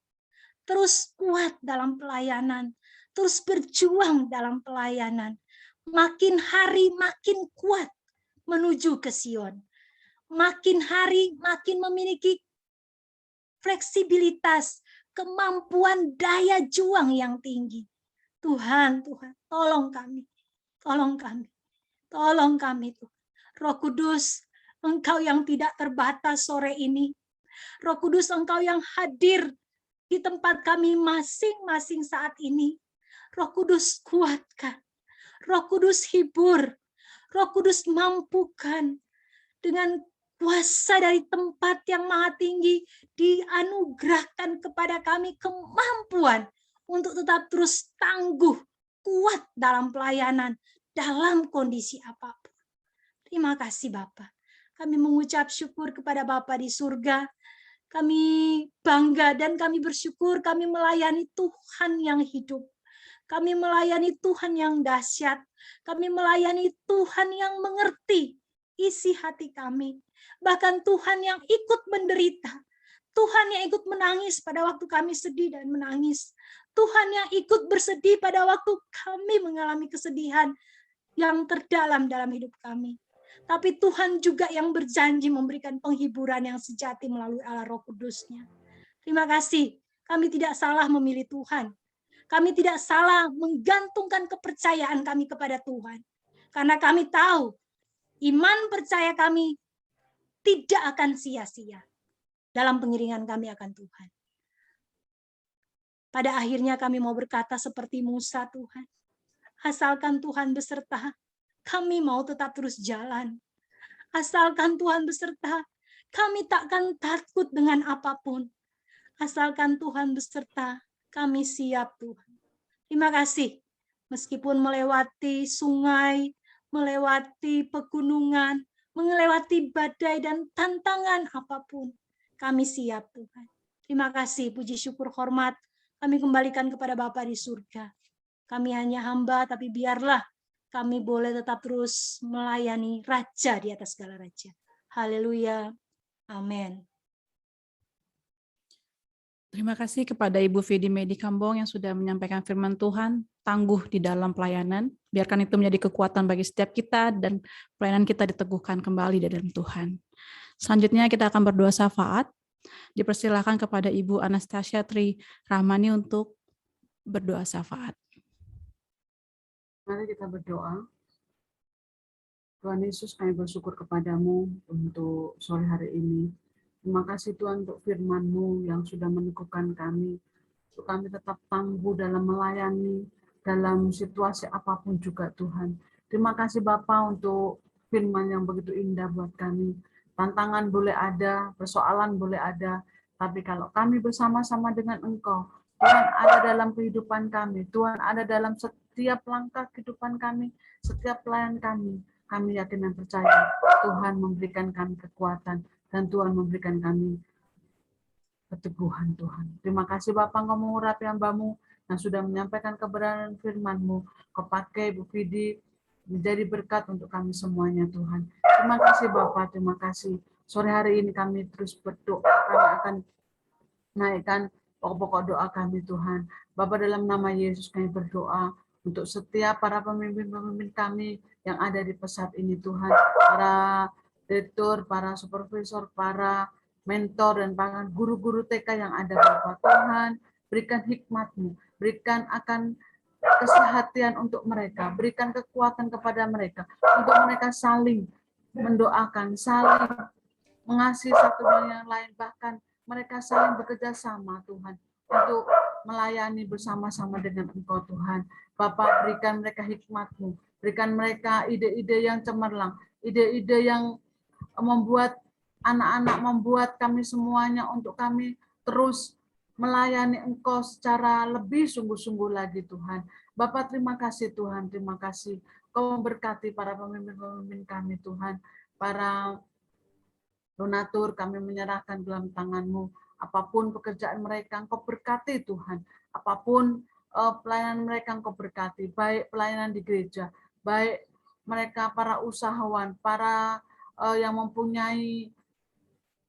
Speaker 5: Terus kuat dalam pelayanan, terus berjuang dalam pelayanan. Makin hari makin kuat menuju ke Sion. Makin hari makin memiliki fleksibilitas, kemampuan daya juang yang tinggi. Tuhan, tolong kami. Tolong kami. Tolong kami, Tuhan. Roh Kudus, Engkau yang tidak terbatas sore ini. Roh Kudus, Engkau yang hadir di tempat kami masing-masing saat ini. Roh Kudus kuatkan. Roh Kudus hibur. Roh Kudus mampukan. Dengan kuasa dari tempat yang maha tinggi, dianugerahkan kepada kami kemampuan untuk tetap terus tangguh, kuat dalam pelayanan, dalam kondisi apapun. Terima kasih Bapa. Kami mengucap syukur kepada Bapa di surga. Kami bangga dan kami bersyukur kami melayani Tuhan yang hidup. Kami melayani Tuhan yang dahsyat. Kami melayani Tuhan yang mengerti isi hati kami. Bahkan Tuhan yang ikut menderita. Tuhan yang ikut menangis pada waktu kami sedih dan menangis. Tuhan yang ikut bersedih pada waktu kami mengalami kesedihan yang terdalam dalam hidup kami. Tapi Tuhan juga yang berjanji memberikan penghiburan yang sejati melalui Allah Roh Kudus-Nya. Terima kasih. Kami tidak salah memilih Tuhan. Kami tidak salah menggantungkan kepercayaan kami kepada Tuhan. Karena kami tahu iman percaya kami tidak akan sia-sia dalam pengiringan kami akan Tuhan. Pada akhirnya kami mau berkata seperti Musa, Tuhan. Asalkan Tuhan beserta, kami mau tetap terus jalan. Asalkan Tuhan beserta, kami takkan takut dengan apapun. Asalkan Tuhan beserta, kami siap Tuhan. Terima kasih. Meskipun melewati sungai, melewati pegunungan, melewati badai dan tantangan apapun, kami siap Tuhan. Terima kasih, puji syukur hormat kami kembalikan kepada Bapa di surga. Kami hanya hamba, tapi biarlah kami boleh tetap terus melayani Raja di atas segala Raja. Haleluya. Amin.
Speaker 1: Terima kasih kepada Ibu Vidi Medi Kambong yang sudah menyampaikan firman Tuhan, tangguh di dalam pelayanan. Biarkan itu menjadi kekuatan bagi setiap kita dan pelayanan kita diteguhkan kembali di dalam Tuhan. Selanjutnya kita akan berdoa syafaat. Dipersilakan kepada Ibu Anastasia Tri Rahmani untuk berdoa syafaat.
Speaker 6: Mari kita berdoa. Tuhan Yesus, kami bersyukur kepadamu untuk sore hari ini. Terima kasih Tuhan untuk firman-Mu yang sudah meneguhkan kami. Untuk kami tetap tangguh dalam melayani, dalam situasi apapun juga Tuhan. Terima kasih Bapa untuk firman yang begitu indah buat kami. Tantangan boleh ada, persoalan boleh ada, tapi kalau kami bersama-sama dengan Engkau, Tuhan ada dalam kehidupan kami, Tuhan ada dalam setiap langkah kehidupan kami, setiap pelayan kami yakin dan percaya Tuhan memberikan kami kekuatan dan Tuhan memberikan kami keteguhan Tuhan. Terima kasih Bapak Engkau mengurapi hamba-Mu yang sudah menyampaikan kebenaran firman-Mu. Kau pakai Bu Vidi menjadi berkat untuk kami semuanya Tuhan. Terima kasih Bapak, terima kasih. Sore hari ini kami terus berdoa, kami akan naikkan pokok-pokok doa kami Tuhan. Bapa dalam nama Yesus kami berdoa untuk setiap para pemimpin-pemimpin kami yang ada di pesat ini Tuhan. Para direktur, para supervisor, para mentor dan para guru-guru TK yang ada Bapak Tuhan. Berikan hikmat-Mu, berikan akan kesehatan untuk mereka, berikan kekuatan kepada mereka, untuk mereka saling mendoakan, saling mengasihi satu dengan yang lain, bahkan mereka saling bekerja sama Tuhan, untuk melayani bersama-sama dengan Engkau Tuhan. Bapak berikan mereka hikmat-Mu, berikan mereka ide-ide yang cemerlang, ide-ide yang membuat anak-anak, membuat kami semuanya untuk kami terus melayani Engkau secara lebih sungguh-sungguh lagi Tuhan. Bapak terima kasih Tuhan, terima kasih. Kau memberkati para pemimpin-pemimpin kami Tuhan, para donatur kami menyerahkan dalam tangan-Mu. Apapun pekerjaan mereka Engkau berkati Tuhan. Apapun pelayanan mereka Engkau berkati, baik pelayanan di gereja, baik mereka para usahawan, para yang mempunyai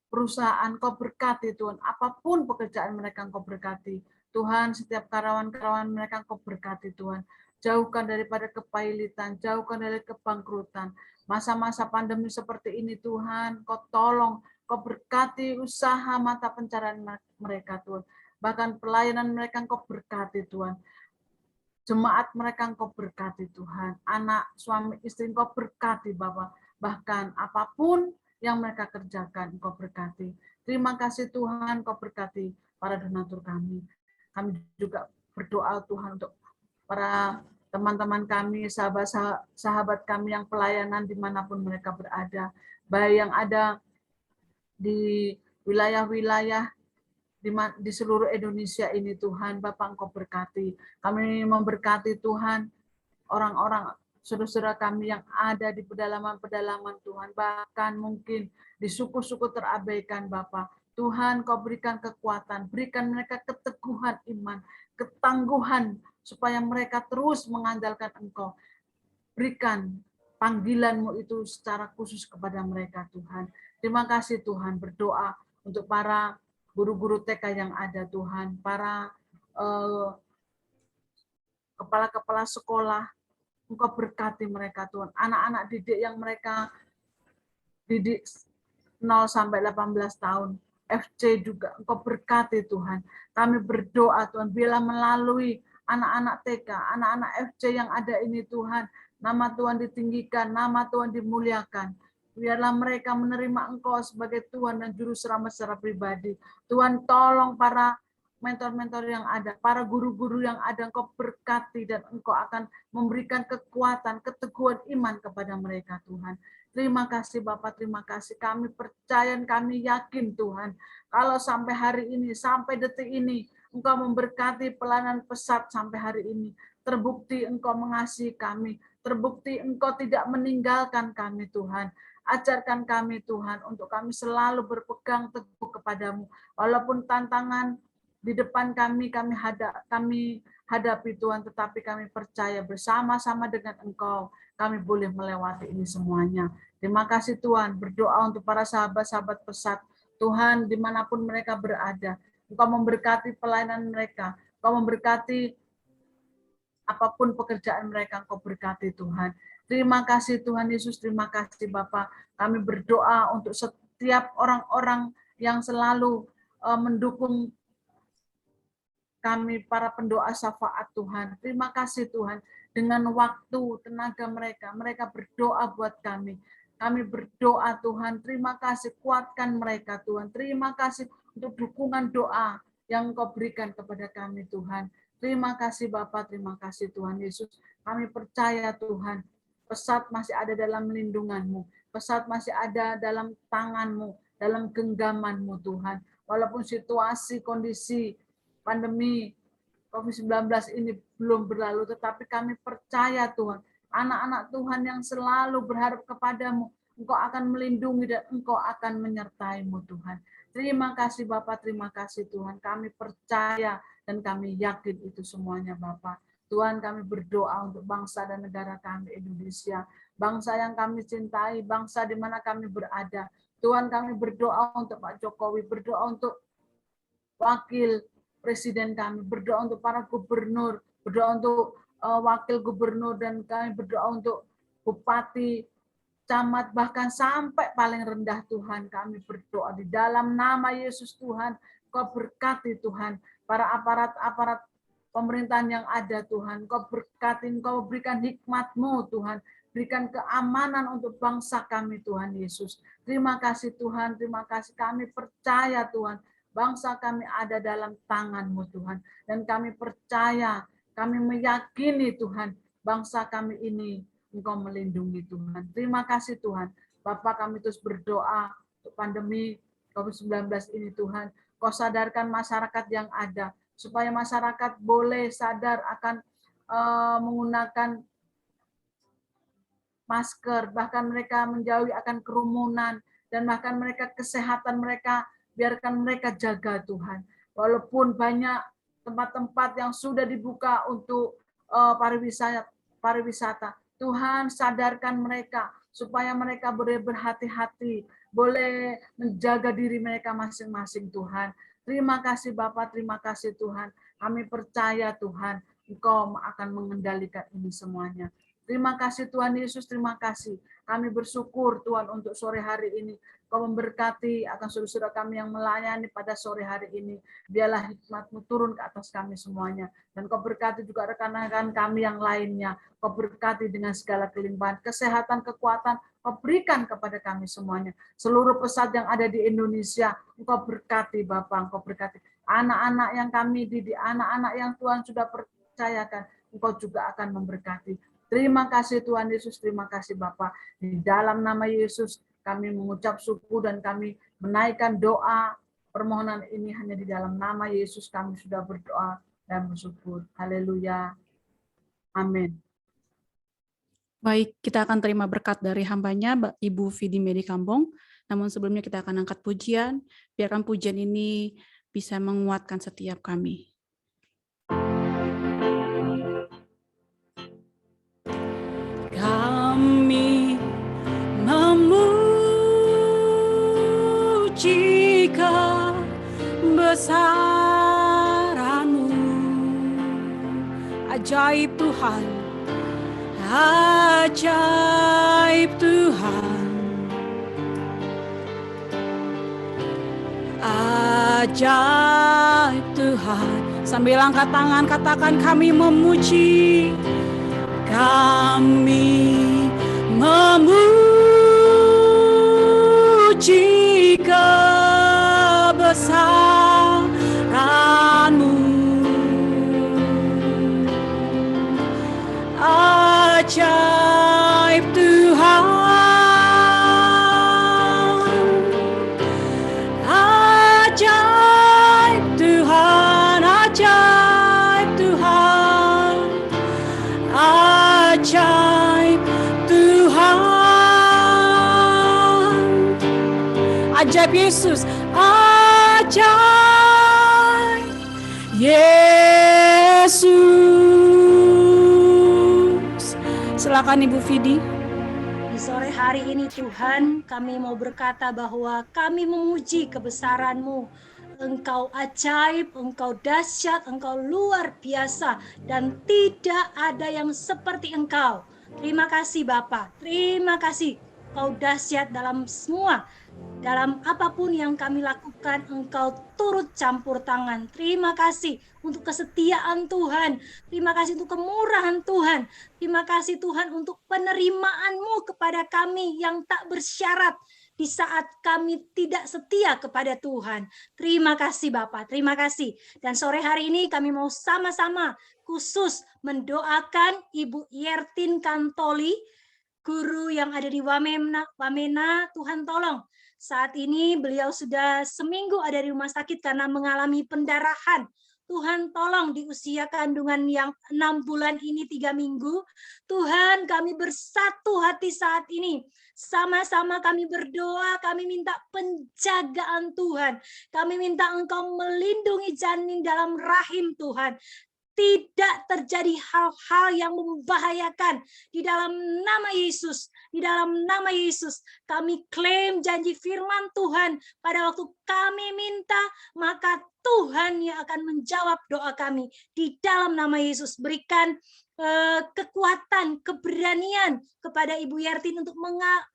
Speaker 6: perusahaan Kau berkati Tuhan, apapun pekerjaan mereka Kau berkati Tuhan, setiap karyawan-karyawan mereka Kau berkati Tuhan, jauhkan daripada kepailitan, jauhkan dari kebangkrutan. Masa-masa pandemi seperti ini Tuhan, Kau tolong, Kau berkati usaha mata pencarian mereka Tuhan, bahkan pelayanan mereka Kau berkati Tuhan, jemaat mereka Kau berkati Tuhan, anak, suami, istri Kau berkati Bapa, bahkan apapun yang mereka kerjakan Kau berkati. Terima kasih Tuhan, Kau berkati para donatur kami. Kami juga berdoa Tuhan untuk para teman-teman kami, sahabat kami yang pelayanan dimanapun mereka berada, baik yang ada di wilayah-wilayah di seluruh Indonesia ini Tuhan, Bapak Engkau berkati. Kami memberkati Tuhan orang-orang saudara-saudara kami yang ada di pedalaman-pedalaman Tuhan, bahkan mungkin di suku-suku terabaikan Bapa. Tuhan, Kau berikan kekuatan, berikan mereka keteguhan iman, ketangguhan, supaya mereka terus mengandalkan Engkau. Berikan panggilan-Mu itu secara khusus kepada mereka Tuhan. Terima kasih Tuhan, berdoa untuk para guru-guru TK yang ada Tuhan, para kepala-kepala sekolah, Engkau berkati mereka Tuhan. Anak-anak didik yang mereka didik 0 sampai 18 tahun. FC juga Engkau berkati Tuhan. Kami berdoa Tuhan, bila melalui anak-anak TK, anak-anak FC yang ada ini Tuhan, nama Tuhan ditinggikan, nama Tuhan dimuliakan. Biarlah mereka menerima Engkau sebagai Tuhan dan Juru Selamat secara pribadi. Tuhan tolong para mentor-mentor yang ada, para guru-guru yang ada, Engkau berkati dan Engkau akan memberikan kekuatan, keteguhan iman kepada mereka Tuhan. Terima kasih Bapak, terima kasih. Kami percaya, kami yakin Tuhan, kalau sampai hari ini, sampai detik ini, Engkau memberkati pelayanan pesat sampai hari ini. Terbukti Engkau mengasihi kami, terbukti Engkau tidak meninggalkan kami Tuhan. Ajarkan kami Tuhan, untuk kami selalu berpegang teguh kepadamu. Walaupun tantangan di depan kami hadapi Tuhan, tetapi kami percaya bersama-sama dengan Engkau, kami boleh melewati ini semuanya. Terima kasih Tuhan, berdoa untuk para sahabat-sahabat pesat, Tuhan dimanapun mereka berada, Engkau memberkati pelayanan mereka, Engkau memberkati apapun pekerjaan mereka, Engkau berkati Tuhan. Terima kasih Tuhan Yesus, terima kasih Bapa. Kami berdoa untuk setiap orang-orang yang selalu mendukung kami, para pendoa syafaat Tuhan. Terima kasih Tuhan, dengan waktu, tenaga mereka, mereka berdoa buat kami. Kami berdoa Tuhan, terima kasih, kuatkan mereka Tuhan. Terima kasih untuk dukungan doa yang Engkau berikan kepada kami Tuhan. Terima kasih Bapak, terima kasih Tuhan Yesus. Kami percaya Tuhan, pesat masih ada dalam lindungan-Mu. Pesat masih ada dalam tangan-Mu, dalam genggaman-Mu Tuhan. Walaupun situasi, kondisi, pandemi COVID-19 ini belum berlalu, tetapi kami percaya Tuhan, anak-anak Tuhan yang selalu berharap kepadamu, Engkau akan melindungi dan Engkau akan menyertai-Mu Tuhan. Terima kasih Bapak, terima kasih Tuhan. Kami percaya dan kami yakin itu semuanya Bapak. Tuhan, kami berdoa untuk bangsa dan negara kami Indonesia, bangsa yang kami cintai, bangsa di mana kami berada. Tuhan, kami berdoa untuk Pak Jokowi, berdoa untuk wakil presiden kami, berdoa untuk para gubernur, berdoa untuk wakil gubernur, dan kami berdoa untuk bupati, camat, bahkan sampai paling rendah Tuhan. Kami berdoa di dalam nama Yesus Tuhan, Kau berkati Tuhan, para aparat-aparat pemerintahan yang ada Tuhan, Kau berkati, Kau berikan hikmat-Mu Tuhan, berikan keamanan untuk bangsa kami Tuhan Yesus. Terima kasih Tuhan, terima kasih, kami percaya Tuhan, bangsa kami ada dalam tangan-Mu Tuhan, dan kami percaya, kami meyakini Tuhan, bangsa kami ini Engkau melindungi Tuhan. Terima kasih Tuhan, Bapak, kami terus berdoa untuk pandemi COVID-19 ini Tuhan, Kau sadarkan masyarakat yang ada, supaya masyarakat boleh sadar akan menggunakan masker, bahkan mereka menjauhi akan kerumunan, dan bahkan mereka kesehatan mereka, biarkan mereka jaga Tuhan. Walaupun banyak tempat-tempat yang sudah dibuka untuk pariwisata, Tuhan sadarkan mereka, supaya mereka boleh berhati-hati, boleh menjaga diri mereka masing-masing Tuhan. Terima kasih Bapak, terima kasih Tuhan. Kami percaya Tuhan, Engkau akan mengendalikan ini semuanya. Terima kasih Tuhan Yesus, terima kasih. Kami bersyukur Tuhan untuk sore hari ini. Kau memberkati akan saudara-saudara kami yang melayani pada sore hari ini. Biarlah hikmat-Mu turun ke atas kami semuanya. Dan Kau berkati juga rekan-rekan kami yang lainnya. Kau berkati dengan segala kelimpahan, kesehatan, kekuatan, Kau berikan kepada kami semuanya. Seluruh pesat yang ada di Indonesia, Engkau berkati Bapak, Engkau berkati. Anak-anak yang kami didik, anak-anak yang Tuhan sudah percayakan, Engkau juga akan memberkati. Terima kasih Tuhan Yesus, terima kasih Bapak. Di dalam nama Yesus, kami mengucap syukur dan kami menaikkan doa permohonan ini hanya di dalam nama Yesus kami sudah berdoa dan bersyukur. Haleluya. Amin.
Speaker 1: Baik, kita akan terima berkat dari hambanya, Ibu Vidi Medi Kambong. Namun sebelumnya kita akan angkat pujian. Biarkan pujian ini bisa menguatkan setiap kami. Kami memuji kebesaran-Mu, ajaib Tuhan, ajaib Tuhan, ajaib Tuhan. Sambil angkat tangan katakan kami memuji, kami memuji kebesaran-Mu, ajaib Tuhan, ajaib Tuhan, ajaib Tuhan, ajaib Tuhan, ajaib Yesus, ajaib Yesus. Silakan Ibu Vidi.
Speaker 5: Di sore hari ini Tuhan, kami mau berkata bahwa kami memuji kebesaran-Mu. Engkau ajaib, Engkau dahsyat, Engkau luar biasa, dan tidak ada yang seperti Engkau. Terima kasih Bapa, terima kasih. Engkau dahsyat dalam semua, dalam apapun yang kami lakukan, Engkau turut campur tangan. Terima kasih untuk kesetiaan Tuhan. Terima kasih untuk kemurahan Tuhan. Terima kasih Tuhan untuk penerimaan-Mu kepada kami yang tak bersyarat di saat kami tidak setia kepada Tuhan. Terima kasih Bapak, terima kasih. Dan sore hari ini kami mau sama-sama khusus mendoakan Ibu Yertin Kantoli, guru yang ada di Wamena. Tuhan tolong. Saat ini beliau sudah seminggu ada di rumah sakit karena mengalami pendarahan. Tuhan tolong di usia kandungan yang 6 bulan ini 3 minggu. Tuhan kami bersatu hati saat ini. Sama-sama kami berdoa, kami minta penjagaan Tuhan. Kami minta Engkau melindungi janin dalam rahim Tuhan. Tidak terjadi hal-hal yang membahayakan di dalam nama Yesus. Di dalam nama Yesus kami klaim janji firman Tuhan. Pada waktu kami minta, maka Tuhan yang akan menjawab doa kami. Di dalam nama Yesus berikan kekuatan, keberanian kepada Ibu Yertin untuk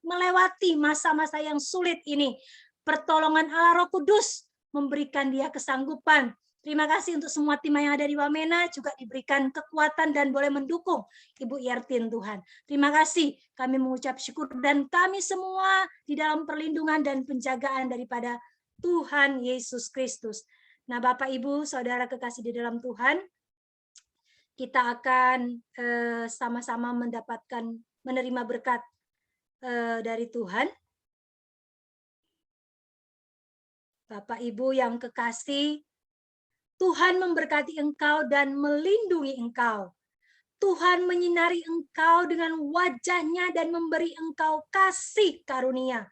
Speaker 5: melewati masa-masa yang sulit ini. Pertolongan Allah Roh Kudus memberikan dia kesanggupan. Terima kasih untuk semua tim yang ada di Wamena, juga diberikan kekuatan dan boleh mendukung Ibu Yertin Tuhan. Terima kasih, kami mengucap syukur dan kami semua di dalam perlindungan dan penjagaan daripada Tuhan Yesus Kristus. Nah Bapak Ibu, Saudara kekasih di dalam Tuhan, kita akan sama-sama menerima berkat dari Tuhan. Bapak Ibu yang kekasih, Tuhan memberkati engkau dan melindungi engkau. Tuhan menyinari engkau dengan wajah-Nya dan memberi engkau kasih karunia.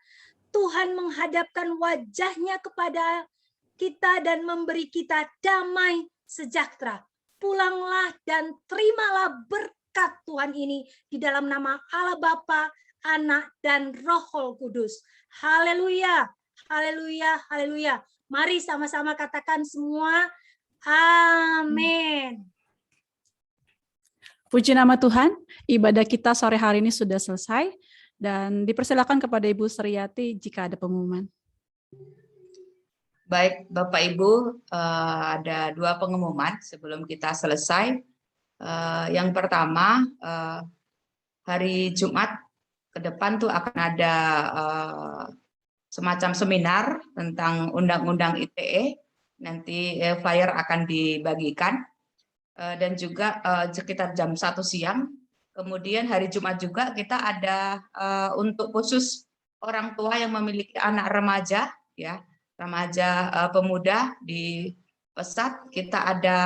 Speaker 5: Tuhan menghadapkan wajah-Nya kepada kita dan memberi kita damai sejahtera. Pulanglah dan terimalah berkat Tuhan ini di dalam nama Allah Bapa, Anak, dan Roh Kudus. Haleluya, haleluya, haleluya. Mari sama-sama katakan semua, amin.
Speaker 1: Puji nama Tuhan, ibadah kita sore hari ini sudah selesai dan dipersilakan kepada Ibu Sriati jika ada pengumuman.
Speaker 3: Baik, Bapak Ibu, ada 2 pengumuman sebelum kita selesai. Yang pertama, hari Jumat ke depan tuh akan ada semacam seminar tentang Undang-Undang ITE. Nanti flyer akan dibagikan. Dan juga sekitar jam 1 siang. Kemudian hari Jumat juga kita ada untuk khusus orang tua yang memiliki anak remaja, ya, remaja pemuda di Pesat, kita ada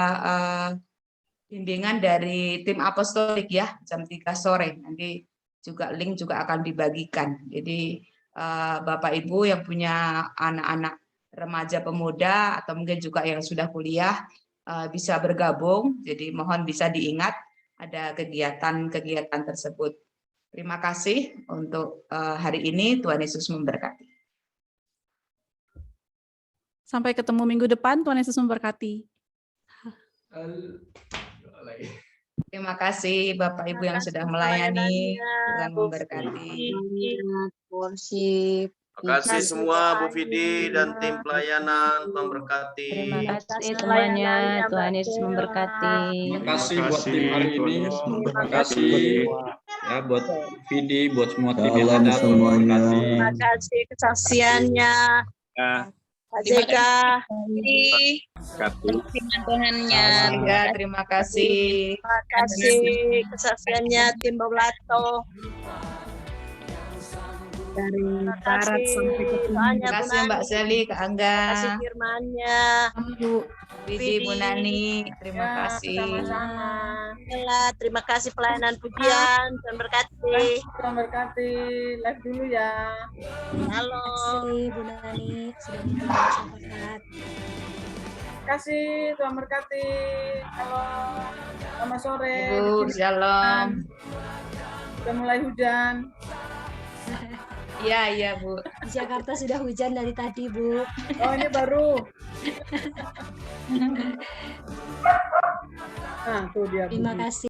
Speaker 3: bimbingan dari tim apostolik ya, jam 3 sore. Nanti juga link juga akan dibagikan. Jadi Bapak Ibu yang punya anak-anak remaja pemuda atau mungkin juga yang sudah kuliah bisa bergabung. Jadi mohon bisa diingat ada kegiatan-kegiatan tersebut. Terima kasih untuk hari ini. Tuhan Yesus memberkati.
Speaker 1: Sampai ketemu minggu depan, Tuhan Yesus memberkati.
Speaker 3: Terima kasih Bapak Ibu yang sudah melayani. Tuhan memberkati.
Speaker 5: Worship.
Speaker 7: Terima kasih semua Bu Vidi dan tim pelayanan, memberkati.
Speaker 8: Terima kasih semuanya, Tuhan Yesus memberkati.
Speaker 9: Terima kasih buat tim hari ini. Terima kasih ya buat Vidi, buat semua tim yang ada. Terima
Speaker 5: Terima kasih kesaksiannya. Pak JK.
Speaker 8: Firman Tuhannya.
Speaker 3: Ya, terima kasih.
Speaker 5: Terima kasih kesaksiannya tim Boblato.
Speaker 6: Dari barat sampai ke timur.
Speaker 3: Terima kasih Mbak Seli, Kak Angga,
Speaker 5: Terima kasih firmannya.
Speaker 1: Bu.
Speaker 3: Vidi, Bu Nani. Terima kasih.
Speaker 6: Sama-sama.
Speaker 5: Bella, terima kasih pelayanan pujian. Tuhan berkati.
Speaker 6: Tuhan berkati. Live dulu ya.
Speaker 5: Halo.
Speaker 8: Bu Nani sudah menyampaikan.
Speaker 6: Terima kasih. Tuhan berkati. Halo. Selamat sore.
Speaker 3: Ibu, shalom.
Speaker 6: Sudah mulai hujan.
Speaker 3: Iya, iya Bu.
Speaker 8: Di Jakarta sudah hujan dari tadi, Bu.
Speaker 6: Oh, ini baru. Nah, tuh dia.
Speaker 8: Terima kasih.